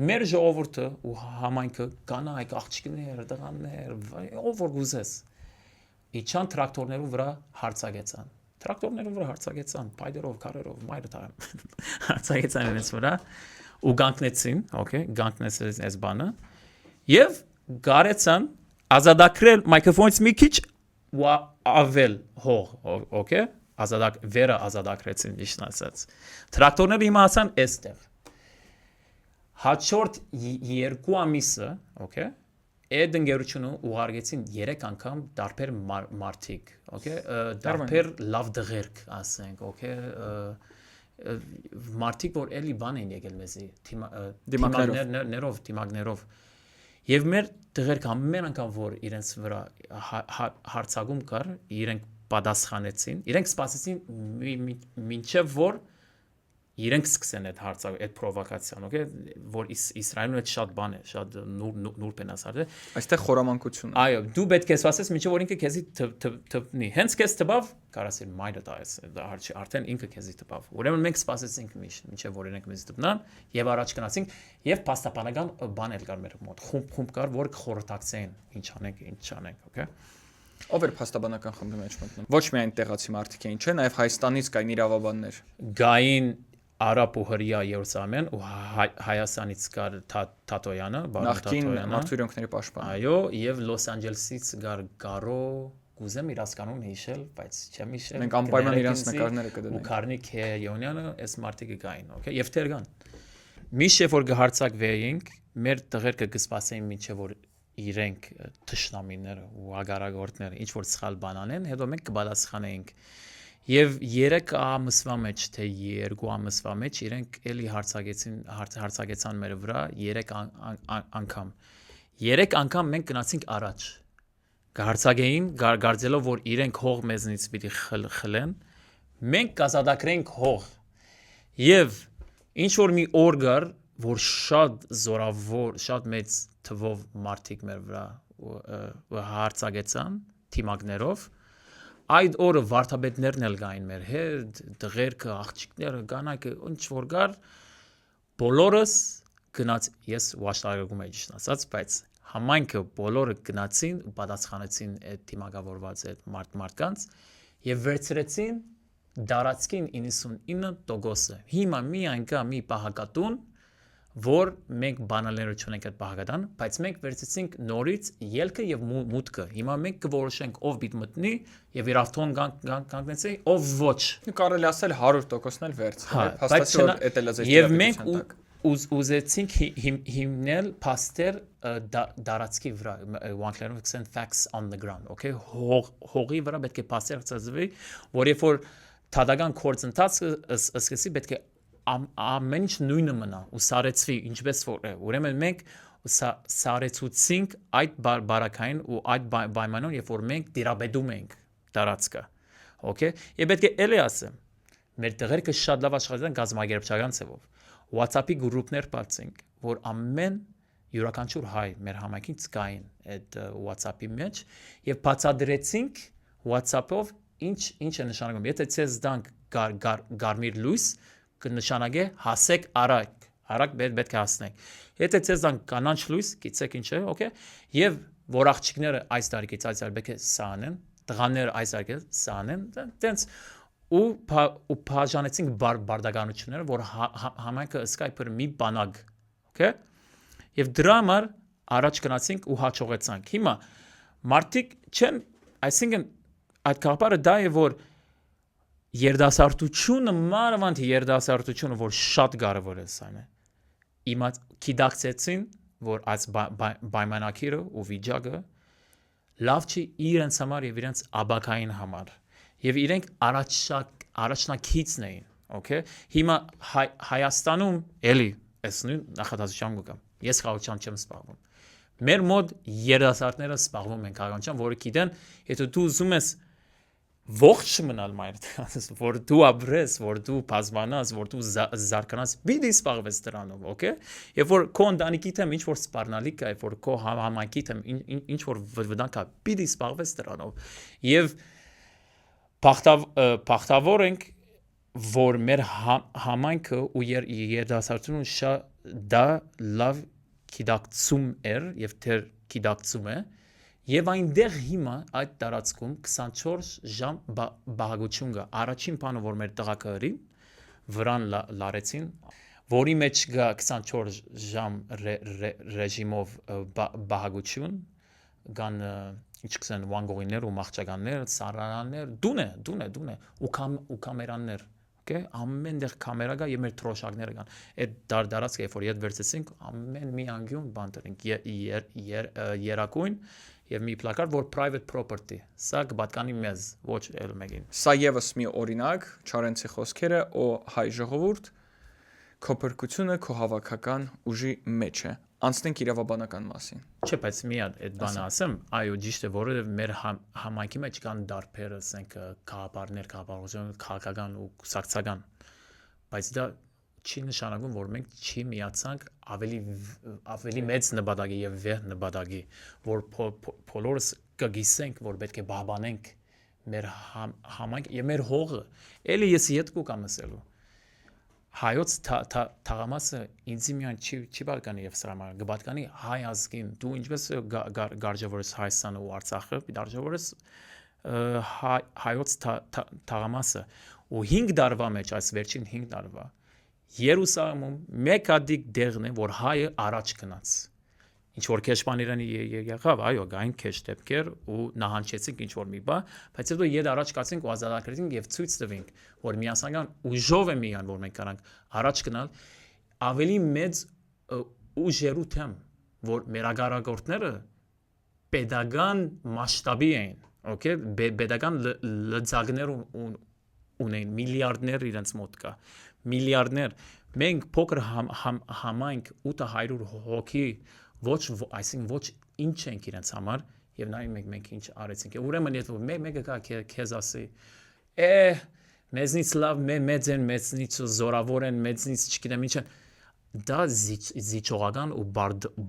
Մեր ժողովուրդը ու համայնքը կանայք, աղջիկներ, տղաներ, ով որ գուզես, իջան տրակտորներու վրա հարցակեցան։ Տրակտորներով վրա հարցակեցան, պայդերով, քարերով, մայրը տայ։ Հարցակեցան իրենց վրա ու գանքնեցին, օքեյ, գանքնեցին այս բանը եւ գարեցան ազատագրել միկրոֆոնից մի քիչ ու ավել հող, օքեյ, ազատագրեցին իշն ասած։ Տրակտորները հիմա ասան այստեղ։ Հաջորդ 2 ամիսը, օքեյ, այդ ընկերությունը ուղարկեցին 3 անգամ դարբեր մարտիկ, օքեյ, դարբեր լավ դղերք, ասենք, օքեյ, մարտիկ որ էլի բան են եկել մեզի, դիմակներով, եւ մեր դղերք ամեն անգամ որ իրենց վրա հարցակում կար, իրենք պատասխանեցին, իրենք սպասեցին մինչև որ իրենք սկսեն այդ հարցակը, այդ պրովոկացիան, օքեյ, որ Իսրայելում այդ շատ բան է, շատ նուրբ են ասած։ Այստեղ խորամանկություն է։ Այո, դու պետք է սպասես, մինչև որ ինքը քեզի թվնի։ Հենց քեզ տպավ, կարասիր մայրը տայես, արդեն ինքը քեզի տպավ։ Ուրեմն մենք սպասեցինք մինչև որ իրենք մեզ տպնան եւ առաջ գնացինք եւ փաստաբանական բան էլ կար մեր մոտ։ Խումբ կար, որ խորհրդակցեին ինչ անենք, օքեյ։ Ով էր փաստաբանական խմբի մեջ մտնում։ Ոչ միայն տեղացի մարդիկ էին, չէ, նաեւ Հայաստանից կային իրավաբաններ։ Գային Արաբ ու հրյա Երուսաղեմեն ու Հայաստանից կար Թաթոյանը, բարոն Թաթոյանը, մարդու իրավունքների պաշտպան։ Այո, եւ Լոս Անջելեսից կար Գարո, կուզեմ իր ասկանունը հիշել, բայց չեմ հիշել։ Մենք անպայման իրանց նկարները կդնենք։ Ու Քարնիկ Հեյոնյանը, այս մարդիկը կային, օքեյ, եւ Տերգան։ Միշտ որ գհարցակվեինք, մեր տղերքը կսպասեին մինչև որ իրենք թշնամիները ու ագարագործները ինչ որ սխալ բան անեն, հետո մենք կպատասխանեինք։ Եվ 3 ամսվա մեջ, թե 2 ամսվա մեջ իրենք էլի հարցակեցան մեր վրա 3 անգամ։ 3 անգամ մենք գնացինք առաջ։ Գարցակեին, գարձելով որ իրենք հող մեզնից պիտի խլեն, մենք կազատագրենք հող։ Եվ ինչ որ մի օր գար, որ շատ զորավոր, շատ մեծ թվով մարդիկ մեր վրա հարցակեցան թիմակներով։ Այդ օրը վարդապետներն էլ գային մեր հետ, դղերքը, աղջիկները, կանայքը, ինչ որ գար, բոլորս գնաց, ես վաշտարակում եմ ճիշտ ասած, բայց համայնքը բոլորը գնացին ու պատասխանեցին այդ թիմակավորված այդ մարդկանց եւ վերցրեցին դարածքին 99%-ը։ Հիմա միայն կա մի պահակատուն, որ մենք բանալները չունենք այդ պահակատան, բայց մենք վերցեցինք նորից ելքը եւ մուտքը։ Հիմա մենք կորոշենք ով պիտի մտնի եւ իր ավտոն կանգնեցի, ով ոչ։ Կարելի ասել 100%-ն էլ վերցրել, փաստացի որ էտելազեշ։ Եւ մենք ուզեցինք հիմնել փաստեր դարածքի վրա, ուղղակիորեն կսեն facts on the ground, okay, հողի վրա պետք է փաստեր ծածվի, որ երբ որ թադական կորցընթացը սկսի պետք է ամեն ինչ նույնը մնա ու սարեցվի ինչպես որ է ուրեմն մենք սարեցուցինք այդ բարակային ու այդ պայմանով երբ որ մենք դիրաբեդում ենք տարածքը օքեյ եւ պետք է էլի ասեմ մեր տղերքը շատ լավ աշխատել են գազམ-ագերբչական ծավով WhatsApp-ի գրուպներ բացենք, որ ամեն յուրաքանչյուր հայ մեր համայնքից կային այդ WhatsApp-ի մեջ եւ բացադրեցինք WhatsApp-ով ինչ է նշանակում։ Եթե ցես դանք գարմիր լույս կնշանակե հասեք արագ պետք է հասնենք։ Եթե ցես դանք կանաչ լույս, գիտեք ինչ է, օքեյ։ Եվ որ աղջիկները այս տարիքից այս տարի պետք է սանեն, տղաները այս տարիքից սանեն, տենց ու բաժանեցինք բարդականությունները, որ համայնքը Skype-ը մի բանակ, օքեյ։ Եվ դրա համար առաջ գնացինք ու հաջողեցանք։ Հիմա մարդիկ չեն, այսինքն այդ կապարը դա է, որ երդասարտությունը մանավանդ երդասարտությունը, որ շատ կարևոր է սան է։ Իմա գիտակցեցին, որ այս պայմանակիրը ու վիճակը լավ չի իրենց համար եւ իրենց աբակային համար։ Եվ իրենք առաջնակիցն էին, օքեյ։ Հիմա Հայաստանում էլի այս նույն նախադասությամբ կգամ։ Ես քաղաքացիությամբ չեմ զբաղվում։ Մեր մոտ երիտասարդները զբաղվում են քաղաքացիությամբ, որը գիտեն, եթե դու ուզում ես ողջ մնալ մայրդ, որ դու ապրես, որ դու բազմանաս, որ դու զարգանաս, պիտի զբաղվես դրանով, օքեյ։ Եվ որ քո ընտանիքի դեմ ինչ որ սպառնալիք կա, որ քո համայնքի դեմ ինչ որ վտանգ կա, պիտի զբաղվես դրանով։ Եվ բախտավոր ենք, որ մեր համայնքը ու երիտասարդությունը շատ դա լավ գիտակցում էր եւ դեռ գիտակցում է եւ այնտեղ հիմա այդ տարածքում 24 ժամ բաղագություն կա առաջին բանը որ մեր տղաների վրան լարեցին որի մեջ կա 24 ժամ ռեժիմով բաղագություն կան ինչ կսեն վանգողիներ ու մաղճականներ սարաններ դուն է ու կամերաներ Okay, ամենտեղ կամերա կա եւ մեր թրոշակները կան։ Այդ դարածքը երբ որ իդ վերցեցինք, ամեն մի անգյուն բան դրենք երակույն եւ մի պլակատ, որ private property։ Սա կպատկանի մեզ, ոչ էլ մեկին։ Սա եւս մի օրինակ, Չարենցի խոսքերը, օ հայ ժողովուրդ, քո փրկությունը քո հավաքական ուժի մեջ է։ Անցնենք իրավաբանական մասին։ Չէ, բայց մի հատ այդ բանը ասեմ, այո, ճիշտ է, որովհետև մեր համայնքի մեջ կան դարբեր, ասենք, քաղաքապարներ, քաղաքական ու կուսակցական, բայց դա չի նշանակում, որ մենք չի միացանք ավելի մեծ նպատակի եւ վեհ նպատակի, որ բոլորս կգիսենք, որ պետք է բաբանենք մեր համայնք եւ մեր հողը։ Էլի ես իդ կուկամ ասելու։ Հայոց թաղամասը ինձ միայն չի բարգանի եւ սրա համար գբատկանի հայ ազգին դու ինչպես գարջավորես Հայաստանը ու Արցախը դարժավորես հայոց թաղամասը ու 5 դարվա մեջ այս վերջին 5 դարվա Երուսաղեմում մեկ հատիկ դեղն է որ հայը առաջ գնաց ինչ որ քեշպաներանի եղավ այո գային քեշ դեպքեր ու նահանջեցինք ինչ որ մի բա բայց հետո իդ առաջ կացինք ու ազատագրեցինք եւ ցույց տվինք որ միասնական ուժով է միան որ մենք կարանք առաջ գնալ ավելի մեծ ուժերու թեմ որ մեր ագարագործները pedagogan մասշտաբի են օքեյ pedagogan լծակներ ունեն միլիարդներ իրենց մոտ կա միլիարդներ մենք փոքր համայնք 800 հոգի ոչ այսինքն ոչ ինչ ենք իրենց համար եւ նայում ենք մենք ինչ արեցինք ուրեմն եթե մեկը կա քեզ ասի մեզնից լավ մեծ են մեծնից զորավոր են մեծնից չգիտեմ ինչ դա զիջողական ու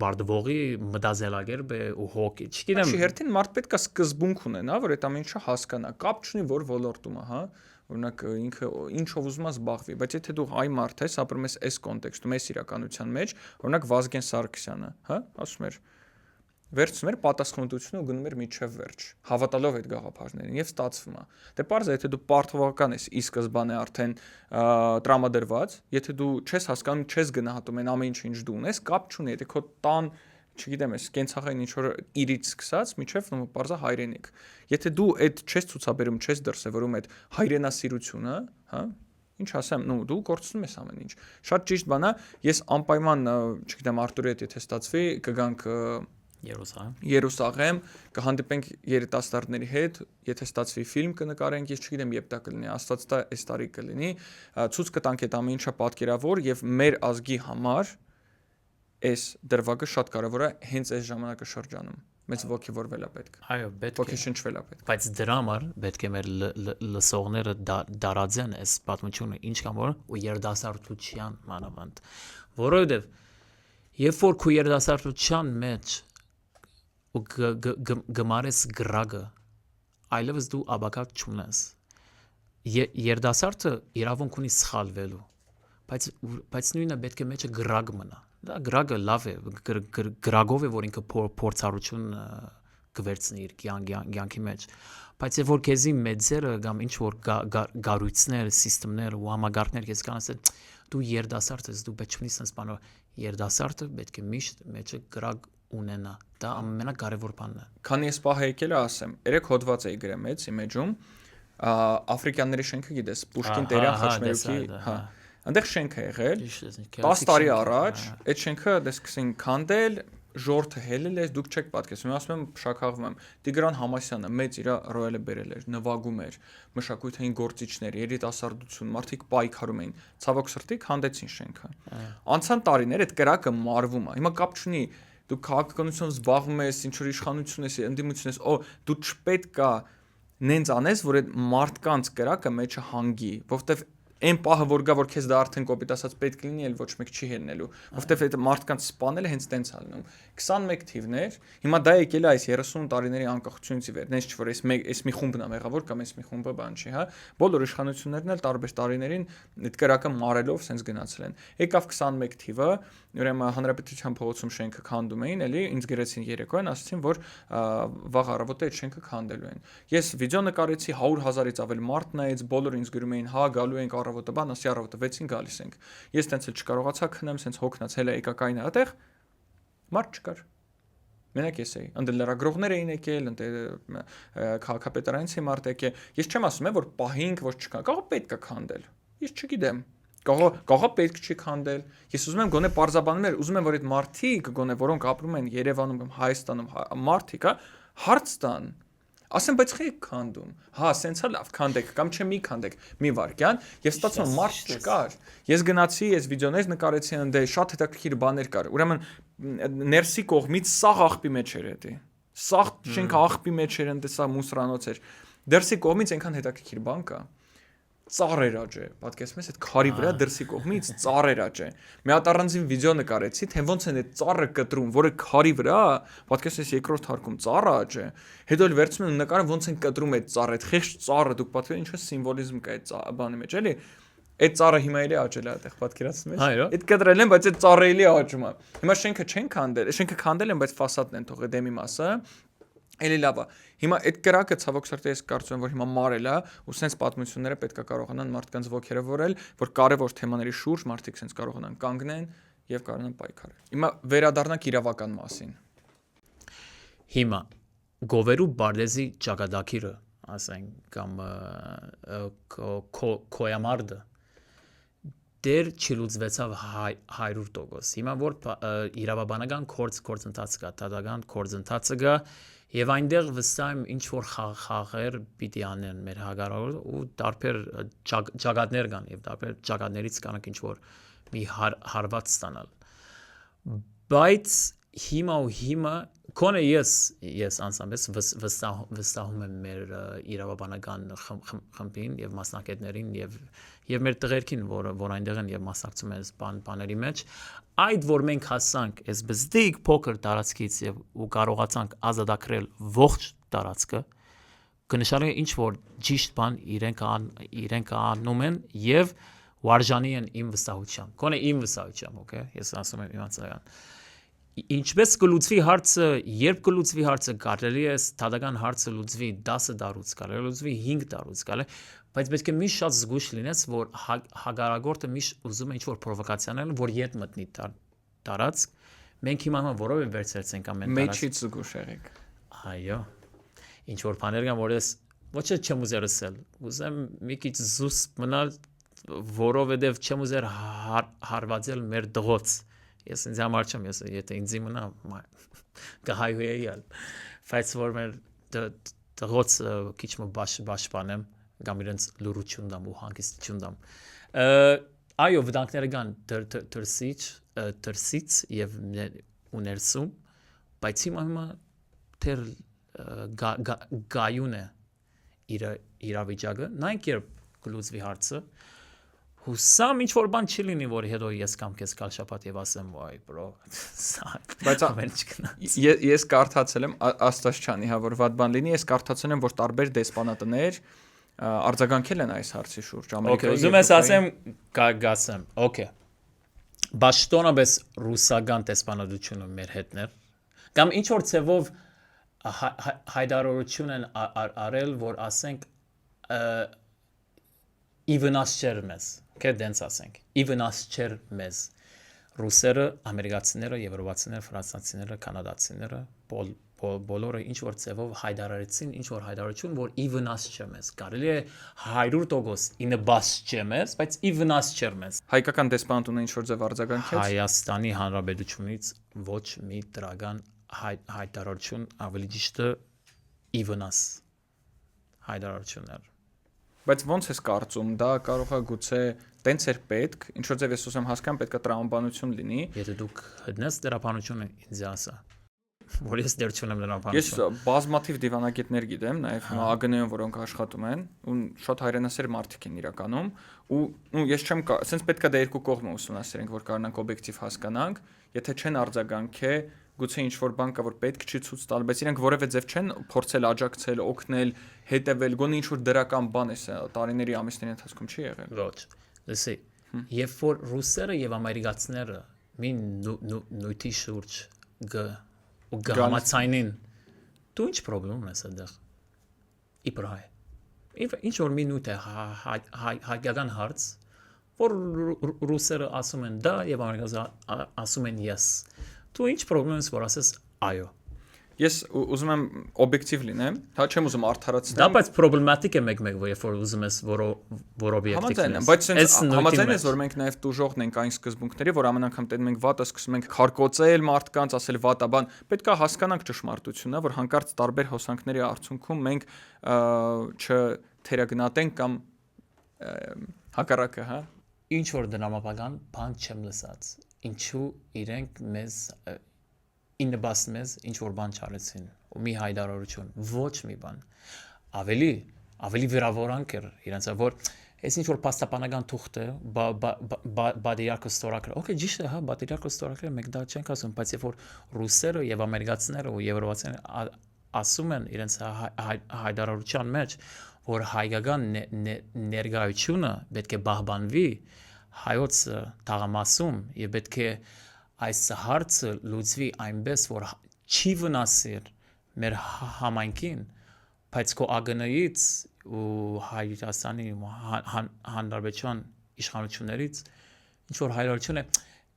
բարդվողի մտածելակերպ է ու հոգի չգիտեմ Չի հերթին մարդ պետք է սկզբունք ունենա որ այդ ամեն ինչը հասկանա կապ չունի որ ոլորտում է հա օրինակ ինքը ինչով ուզում է զբաղվի բայց եթե դու հայ մարդ ես ապրում ես այս կոնտեքստում այս իրականության մեջ օրինակ Վազգեն Սարգսյանը հա ասում էր վերցնում էր պատասխանատվությունը ու գնում էր միջև վերջ հավատալով այդ գաղափարներին եւ ստացվում է դե պարզ է եթե դու պարտավորական ես ի սկզբանե արդեն տրամադրված եթե դու չես հասկանում չես գնահատում այն ամեն ինչ դու ունես կապ չունի եթե քո տան չգիտեմ ես կենցաղային ինչ որ իրից սկսած միջև պարզա հայրենիք եթե դու այդ չես ցուցաբերում չես դրսևորում այդ հայրենասիրությունը հա ինչ ասեմ դու կորցնում ես ամեն ինչ շատ ճիշտ բան է ես անպայման չգիտեմ Արտուրի հետ եթե ստացվի կգանք Երուսաղեմ կհանդիպենք երիտասարդների հետ եթե ստացվի ֆիլմ կնկարենք ես չգիտեմ երբ դա կլինի աստված տա այս տարի կլինի ցույց կտանք այդ ամեն ինչը պատկերավոր եւ մեր ազգի համար այս դրվագը շատ կարևոր է հենց այս ժամանակաշրջանում։ Մեծ ոգևորվել է պետք։ Այո, պետք է։ Ոգեշնչվել է պետք։ Բայց դրա համար պետք է մեր լսողները դարաձեն այս պատմությունը ինչ կամ որ ու երդասարտության մանավանդ, որովհետև երբ որ քո երդասարտության մեջ ու գմարես գրագը, այլևս դու աբակատ չունես։ Երդասարտը իրավունք ունի սխալվելու, բայց նույնը պետք է մեջը գրագ մնա։ Դա գրագը լավ է, գրագով է, որ ինքը փորձառություն կվերցնի իր կյանքի մեջ, բայց երբ որ քեզի մեծերը կամ ինչ որ գառույցներ, սիստեմներ ու համագարտներ քեզ կան ասել դու երդասարդ ես, դու պետք չունի sense բանով, երդասարտը պետք է միշտ մեջը գրագ ունենա, դա ամենակարևոր բանն է։ Քանի ես պահ եկել է ասեմ, երեք հոդված էի գրել մեծ իմեջում, աֆրիկանների շենքը գիտես, Պուշկին Տերյան խաչմերուկի, հա, այնտեղ շենք է եղել, 10 տարի առաջ, այդ շենքը դες սկսին քանդել, ժորթը հելել էր, դուք չեք պատկերացնում, ասում եմ շաքաղվում եմ, Տիգրան Համասյանը մեծ իր ռոյալը բերել էր, նվագում էր, մշակութային գործիչներ, երիտասարդություն, մարդիկ պայքարում էին, ցավոք սրտի քանդեցին շենքը։ Անցան տարիներ այդ կրակը մարվում է, հիմա կապ չունի դու քաղաքականությամբ զբաղվում ես, ինչ որ իշխանություն ես, ընդդիմություն ես, դու չպետք է նենց անես, որ այդ մարդկանց կրակը մեջը հանգի, որովհետև այն պահը որ գա որ քեզ դա արդեն կոպիտ ասած պետք լինի, էլ ոչ մեկ չի հելնելու, որովհետև այդ մարդկանց սպանելը հենց տենց է լինում։ 21 թիվներ, հիմա դա եկել է այս 30 տարիների անկախությունից ի վեր, նենց չէ որ այս մի խումբն է մեղավոր կամ այս մի խումբը բան չի, հա, բոլոր իշխանություններն էլ տարբեր տարիներին այդ կրակը մարելով սենց գնացել են։ Եկավ 21 թիվը, ուրեմն հանրապետության փողոցում շենքը քանդում էին, էլի ինձ գրեցին երեկոյան, ասացին որ վաղ առավոտը այդ շենքը քանդելու են։ Ես վիդեո նկարեցի 100,000-ից ավել մարդ նայեց, բոլորը ինձ գրում էին, հա, գալու ենք առավոտը, բան, ասի առավոտը 6-ին գալիս ենք։ Ես տենց էլ չկարողացա քնեմ, սենց հոգնած, հելա եկա կայնա այդտեղ, մարդ չկար։ Մենակ ես էի, ընդ լրագրողներ էին եկել, ընդ քաղաքապետարանցի մարդ եկել։ Ես չեմ ասում որ պահինք, որ չկա, կարող պետք է քանդել։ Ես չգիտեմ։ Կարող պետք չի քանդել։ Ես ուզում եմ գոնե պարզաբանել, ուզում եմ որ այդ մարդիկ գոնե որոնք ապրում են Երևանում կամ Հայաստանում, մարդիկ, հա, հարց տան։ Ասեմ, բայց խի քանդում։ Հա, սենցա լավ քանդեք կամ չէ մի քանդեք։ Մի վարքյան, եւ ստացվում մարդ չկար։ Ես գնացի, ես վիդեոներ նկարեցի ընդ շատ հետաքրքիր բաներ կար։ Ուրեմն ներսի կողմից սաղ աղբի մեջ էր էդի։ Սաղ շենք աղբի մեջ էր, ընդ սա մուսրանոց էր։ Դերսի կողմից այնքան հետաքրքիր բան կա։ Ծառեր աճ է, պատկերացնում ես այդ քարի վրա դրսի կողմից ծառեր աճ է։ Մի հատ առանձին վիդեո նկարեցի, թե ոնց են այդ ծառը կտրում, որը քարի վրա, պատկերացնում ես երկրորդ հարկում ծառը աճ է։ Հետո էլ վերցնում են նկարում ոնց են կտրում այդ ծառը, այդ խեղճ ծառը, դուք պատկերացնում ինչ սիմվոլիզմ կա այդ բանի մեջ, էլի։ Այդ ծառը հիմա էլի աճել է այդտեղ, պատկերացնում ես։ Այդ կտրել են, բայց այդ ծառը էլի աճում է։ Հիմա շենքը չեն քանդել, շենքը քանդել են, բայց ֆասադն են թողել դեմի մասը։ Էլի լավ է։ Հիմա այդ կրակը ցավոք սրտի ես կարծում եմ որ հիմա մարել է ու սենց պատմությունները պետք է կարողանան մարդկանց ոգևորել, որ կարևոր թեմաների շուրջ մարդիկ սենց կարողանան կանգնեն եւ կարողանան պայքարել։ Հիմա վերադառնանք իրավական մասին։ Հիմա գովերու բարդեզի ճակատագիրը, ասենք, կամ կոյամարդը դեր չլուծվեցավ 100%։ Հիմա որ իրավաբանական գործընթաց կա, դատական գործընթացը կա եւ այնտեղ վստահ եմ ինչ որ խաղեր պիտի անեն մեր հագարակորը ու տարբեր ճակատներ կան եւ տարբեր ճակատներից կանք ինչ որ մի հարված ստանալ։ Բայց հիմա կոնե ես անձամբ վստահում եմ մեր իրավաբանական խմբին եւ մասնակիցներին եւ մեր տղերքին, որ այնտեղ են եւ մասնակցում են բաների մեջ, այդ որ մենք հասանք այս բզդիկ փոքր տարածքից եւ ու կարողացանք ազատագրել ողջ տարածքը, կնշանակի ինչ որ ճիշտ բան իրենք անում են եւ վարժանի են իմ վստահությամբ։ Կոնե իմ վստահությամբ, օքեյ, ես ասում եմ իմ անձնական։ Ինչպես կլուծվի հարցը, երբ կլուծվի հարցը, կարելի է դատական հարցը լուծվի 10 տարուց, կարելի է լուծվի 5 տարուց, բայց պետք է միշտ շատ զգույշ լինես, որ հագարագործը միշտ ուզում է ինչ-որ պրովոկացիա անել, որ ետ մտնի տարածք, մենք հիմա որով է վերցրեցինք ամեն տարածք։ Մեջից զգույշ եղեք։ Այո։ Ինչ-որ բաներ կան, որ ես ոչ է չեմ ուզեր ասել, ուզեմ մի քիչ զուս մնալ, որովհետև չեմ ուզեր հարվածել մեր դղոց։ Ես ինձ համար չեմ, եթե ինձ մնա կհայհոյի ալ, բայց որ մեր դղոց քիչ մը բաշխանեմ, կամ իրենց լուրություն դամ ու հանգստություն դամ։ Այո, վտանգները կան դրսից, դրսից եւ ուներսում, բայց հիմա թեր գայուն է իրավիճակը, նայեք երբ գլուծվի հարցը, հուսամ ինչ որ բան չի լինի, որ հետո ես կամ քեզ կալ շաբաթ եւ ասեմ, «Ոայ, բրո, բայց ամեն ինչ ես կարդացել եմ, աստված չանի, հա որ վատ բան լինի, ես կարդացել եմ, որ տարբեր դեսպանատներ արձագանքել են այս հարցի շուրջ Okay, ուզում ես ասեմ, գասեմ, okay։ Բաշտոնաբես ռուսական դեսպանատությունը մեր հետներ, կամ ինչ որ ցևով հայտարարություն են արել, որ ասենք իվնաս չեր մեզ, okay, դենց ասենք, իվնաս չեր մեզ, ռուսերը, ամերիկացիները, եվրոպացիները, ֆրանսիացիները, կանադացիները, բոլորը ինչ որ ցևով հայտարարեցին, ինչ որ հայտարարություն, որ իվնաս չէ մեզ, կարելի է 100% ինը բաս չէ մեզ, բայց իվնաս չէր մեզ։ Հայկական դեսպանատունը ինչ որ ձև արձագանքեց։ Հայաստանի Հանրապետությունից ոչ մի դրական հայտարարություն, ավելի ճիշտը իվնաս հայտարարություններ։ Բայց ոնց ես կարծում, դա կարող է գուցե տենց էր պետք, ինչ որ ձև ես ուզում հասկանամ, պետք է տրամաբանություն լինի։ Եթե դուք հտնես դրապանությունը ինձ ասա, որ ես դեռ չունեմ դրապանություն։ Ես բազմաթիվ դիվանագետներ գիտեմ, նաև ԱԳՆ-ում, որոնք աշխատում են, ու շատ հայրենասեր մարդիկ են իրականում, ու ես չեմ, ասենց պետք է դա երկու կողմը ուսումնասիրենք, որ կարողանանք օբյեկտիվ հասկանանք, եթե չեն արձագանքե գուցե ինչ որ բան կա որ պետք չի ցույց տալ, բայց իրենք որևէ ձև չեն փորձել աջակցել, օգնել, հետևել, գոնե ինչ որ դրական բան է սա տարիների ամիսների ընթացքում չի եղել։ Ոչ։ Լսի, երբ որ ռուսերը եւ ամերիկացիները մի նույնի շուրջ գամացայնին, դու ինչ խնդրում ես այդտեղ։ Իբրահի։ Ինչ որ մի նույն է հայկական հարց, որ ռուսերը ասում են դա եւ ամերիկացիները ասում են yes։ Դու ինչ խնդրում ես որ ասես այո։ Ես ուզում եմ օբյեկտիվ լինեմ, հա չեմ ուզում արդարացնել։ Դա բայց պրոբլեմատիկ է մեկ-մեկ, որ ուզում ես որ օբյեկտիվ լինես։ Բայց համաձայն ես, որ մենք նաև տուժողն ենք այն սկզբունքների, որ ամեն անգամ տեն մենք վատը սկսում ենք քարկոծել մարդկանց, ասել վատա բան, պետք է հասկանանք ճշմարտությունը, որ հանկարծ տարբեր հոսանքների արդյունքում մենք չթերագնահատենք կամ հակառակը, հա։ Ինչ որ դրամապական բան չեմ լսած։ Ինչու իրենք մեզ իննբաս մեզ ինչ որ բան չարեցին ու մի հայտարարություն ոչ մի բան ավելի վիրավորանք էր իրենց որ այս ինչ որ պաստապանական թուղթ է բادرյակը ստորակրել օքեյ ճիշտ է հա բادرյակը ստորակրել մեկ դա չենք ասում բայց երբ որ ռուսերը եւ ամերիկացիները ու եվրոպացիները ասում են իրենց հայտարարության մեջ որ հայկական ներկայությունը պետք է բահբանվի հայոց թաղամասում եւ պետք է այս հարցը լուծվի այնպես որ չի վնասիր մեր համայնքին բայց քո ԱԳՆ-ից ու Հայաստանի հանրապետության իշխանություններից ինչ որ հայրություն է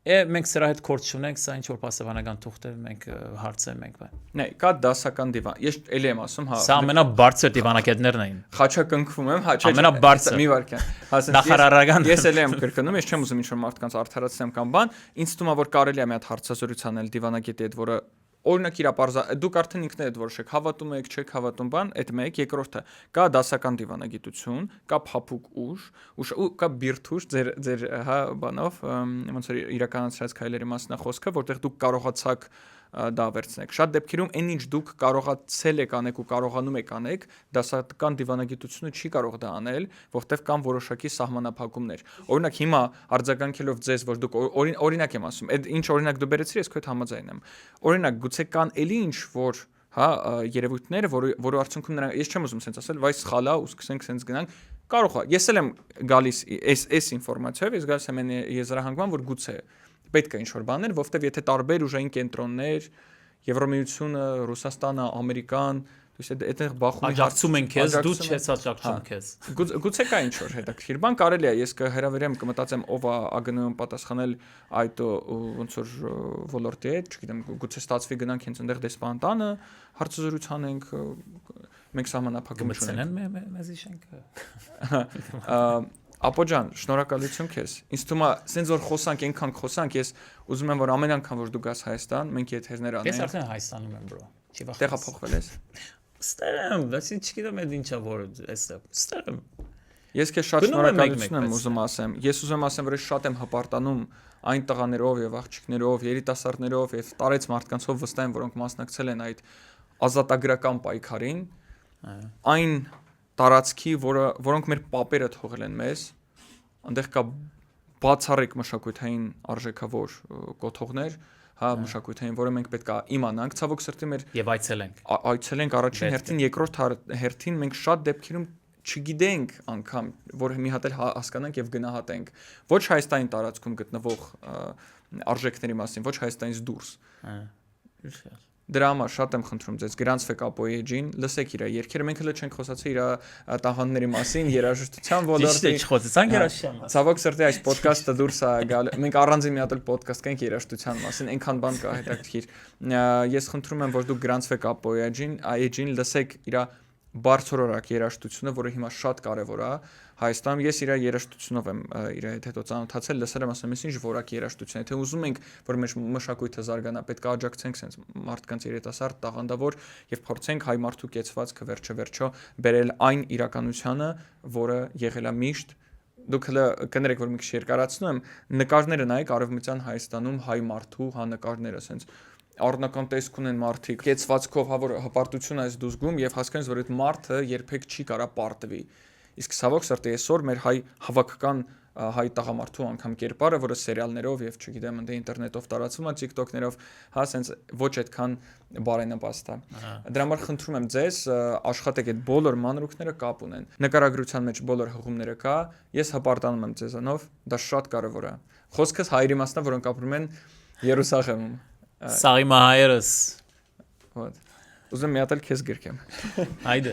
մենք սրա հետ կորց չունենք սա ինչ որ պաստաբանական թուղթ է մենք հարցեր մենք նայ կա դասական դիվան ես էլի եմ ասում հա սա ամենաբարձր դիվանագետներն էին խաչակնքվում եմ հա չէ ամենաբարձր մի վարքյան նախարարական ես էլի եմ կրկնում ես չեմ ուզում ինչ որ մարդկանց արդարացնեմ կամ բան ինձ թվում է որ կարելի է մի հատ հարցազրույց անել դիվանագետի հետ որը օրինակ իր ապարզա դուք արդեն ինքներդ որոշեք հավատում եք չեք հավատում բան այդ մեկ երկրորդը կա դասական դիվանագիտություն կա փափուկ ուժ ու կա բիրթուշ ձեր հա բանով ոնց որ իրականացրած քայլերի մասնախոսքը որտեղ դուք կարողացաք դա վերցնեք շատ դեպքերում այն ինչ դուք կարողացել եք անեք ու կարողանում եք անեք դասական դիվանագիտությունը չի կարող դա անել որտեղ կան որոշակի սահմանափակումներ օրինակ հիմա արձագանքելով ձեզ որ դուք օրինակ եմ ասում այդ ինչ օրինակ դու բերեցիր ես քո հետ համաձայն եմ օրինակ գուցե կան էլի ինչ որ հա երևույթները որը արդյունքում նրանք ես չեմ ուզում sense ասել վայ սխալա ու սկսենք sense գնանք կարող է ես էլ եմ գալիս այս ինֆորմացիայով ես գալիս եմ այն եզրահանգման որ գուցե պետք է ինչ որ բաներ, որովհետև եթե տարբեր ուժային կենտրոններ, Եվրոմիությունը, Ռուսաստանը, Ամերիկան, դուք այդտեղ բախումի աջակցում են քեզ, դու չես աջակցում քեզ։ Գուցե կա ինչ որ հետաքրքիր բան կարելի է, ես կհրավիրեմ, կմտածեմ ով է ԱԳՆ-ում պատասխանել այդ ոնց որ ոլորտի հետ, չգիտեմ, գուցե ստացվի գնանք հենց այնտեղ դեսպանտանը, հարցազրույց անենք, մենք սահմանափակում չունենք։ Մեզի շենքը։ Ապո ջան, շնորհակալություն քեզ։ Ինձ թվում է, սենց որ խոսանք, այնքան խոսանք, ես ուզում եմ որ ամեն անգամ որ դու գաս Հայաստան, մենք եթերներ անենք։ Ես արդեն Հայաստանում եմ, բրո։ Չի վախ։ Տեղափոխվել ես։ Ստերեմ, բայց չգիտեմ այդ ինչա որ էստեղ։ Ստերեմ։ Ես քեզ շատ Գնում եմ շնորհակալություն եմ մեկ-մեկ, ուզում ասեմ։ Ես ուզում ասեմ, որ ես շատ եմ հպարտանում այն տղաներով եւ աղջիկներով, երիտասարդներով եւ տարեց մարդկանցով վստահ եմ, որոնք մասնակցել են այդ ազատագրական պայքարին, այն տարածքի, որոնք մեր պապերը թողել են մեզ, այնտեղ կա բացառիկ մշակութային արժեքավոր կոթողներ, հա, մշակութային, որը մենք պետք է իմանանք, ցավոք սրտի մեր Եվ այցելենք։ այցելենք առաջին հերթին, երկրորդ հերթին մենք շատ դեպքերում չգիտենք անգամ, որ մի հատ էլ հասկանանք եւ գնահատենք ոչ Հայաստանի տարածքում գտնվող արժեքների մասին, ոչ Հայաստանից դուրս։ Դրա համար շատ եմ խնդրում ձեզ գրանցվեք Ապոյի էջին, լսեք իր երգերը, մենք հենց չենք խոսացել իր տաղանդների մասին, երաժշտության ոլորտի։ Ճիշտ է, չխոսեցանք երաժշտության մասին։ Ցավոք սրտի այս ոդկասթը դուրս է գալ։ Մենք առանձին մի հատ էլ ոդկասթ կենք երաժշտության մասին, այնքան բան կա հետաքրքիր։ Ես խնդրում եմ, որ դուք գրանցվեք Ապոյի էջին, լսեք իր բարձրորակ երաժշտությունը, որը հիմա շատ կարևոր է Հայաստանում։ Ես իր երաժշտությունով եմ իր հետ ծանոթացել, լսել եմ ասում ինչ որակ երաժշտություն է, թե ուզում ենք, որ մեր մշակույթը զարգանա, պետք է աջակցենք sense մարդկանց երիտասարդ տաղանդավոր եւ փորձենք հայ մարդու կեցվածքը վերջը բերել այն իրականությանը, որը եղել է միշտ։ Դուք կներեք, որ մի քիչ երկարացնում եմ, նկարները նայեք Արևմտյան Հայաստանում հայ մարդու հա նկարները sense առնական տեսք ունեն մարդիկ կեցվածքով, հա որ հպարտություն այս դու զգում եւ հասկանես, որ այդ մարդը երբեք չի կարա պարտվի։ Իսկ ցավոք սրտի այսօր մեր հայ հավաքական հայ տղամարդու անգամ կերպարը, որը սերիալներով եւ չգիտեմ, ընդ ինտերնետով տարածվում է, TikTok-ներով, հա sense ոչ այդքան բարենպաստ է։ Դրա համար խնդրում եմ ձեզ, աշխատեք այդ բոլոր մանրուքները կապ ունեն։ Նկարագրության մեջ բոլոր հղումները կա, ես հպարտանում եմ ձեզանով, դա շատ կարեւոր է։ Խոսքս հայերի մասնա, որոնք ապրում են Երուսաղեմում։ Սաղի մահայերս։ Ոտ։ Ուզում եմ մի հատ էլ քեզ գրկեմ։ Հայդե։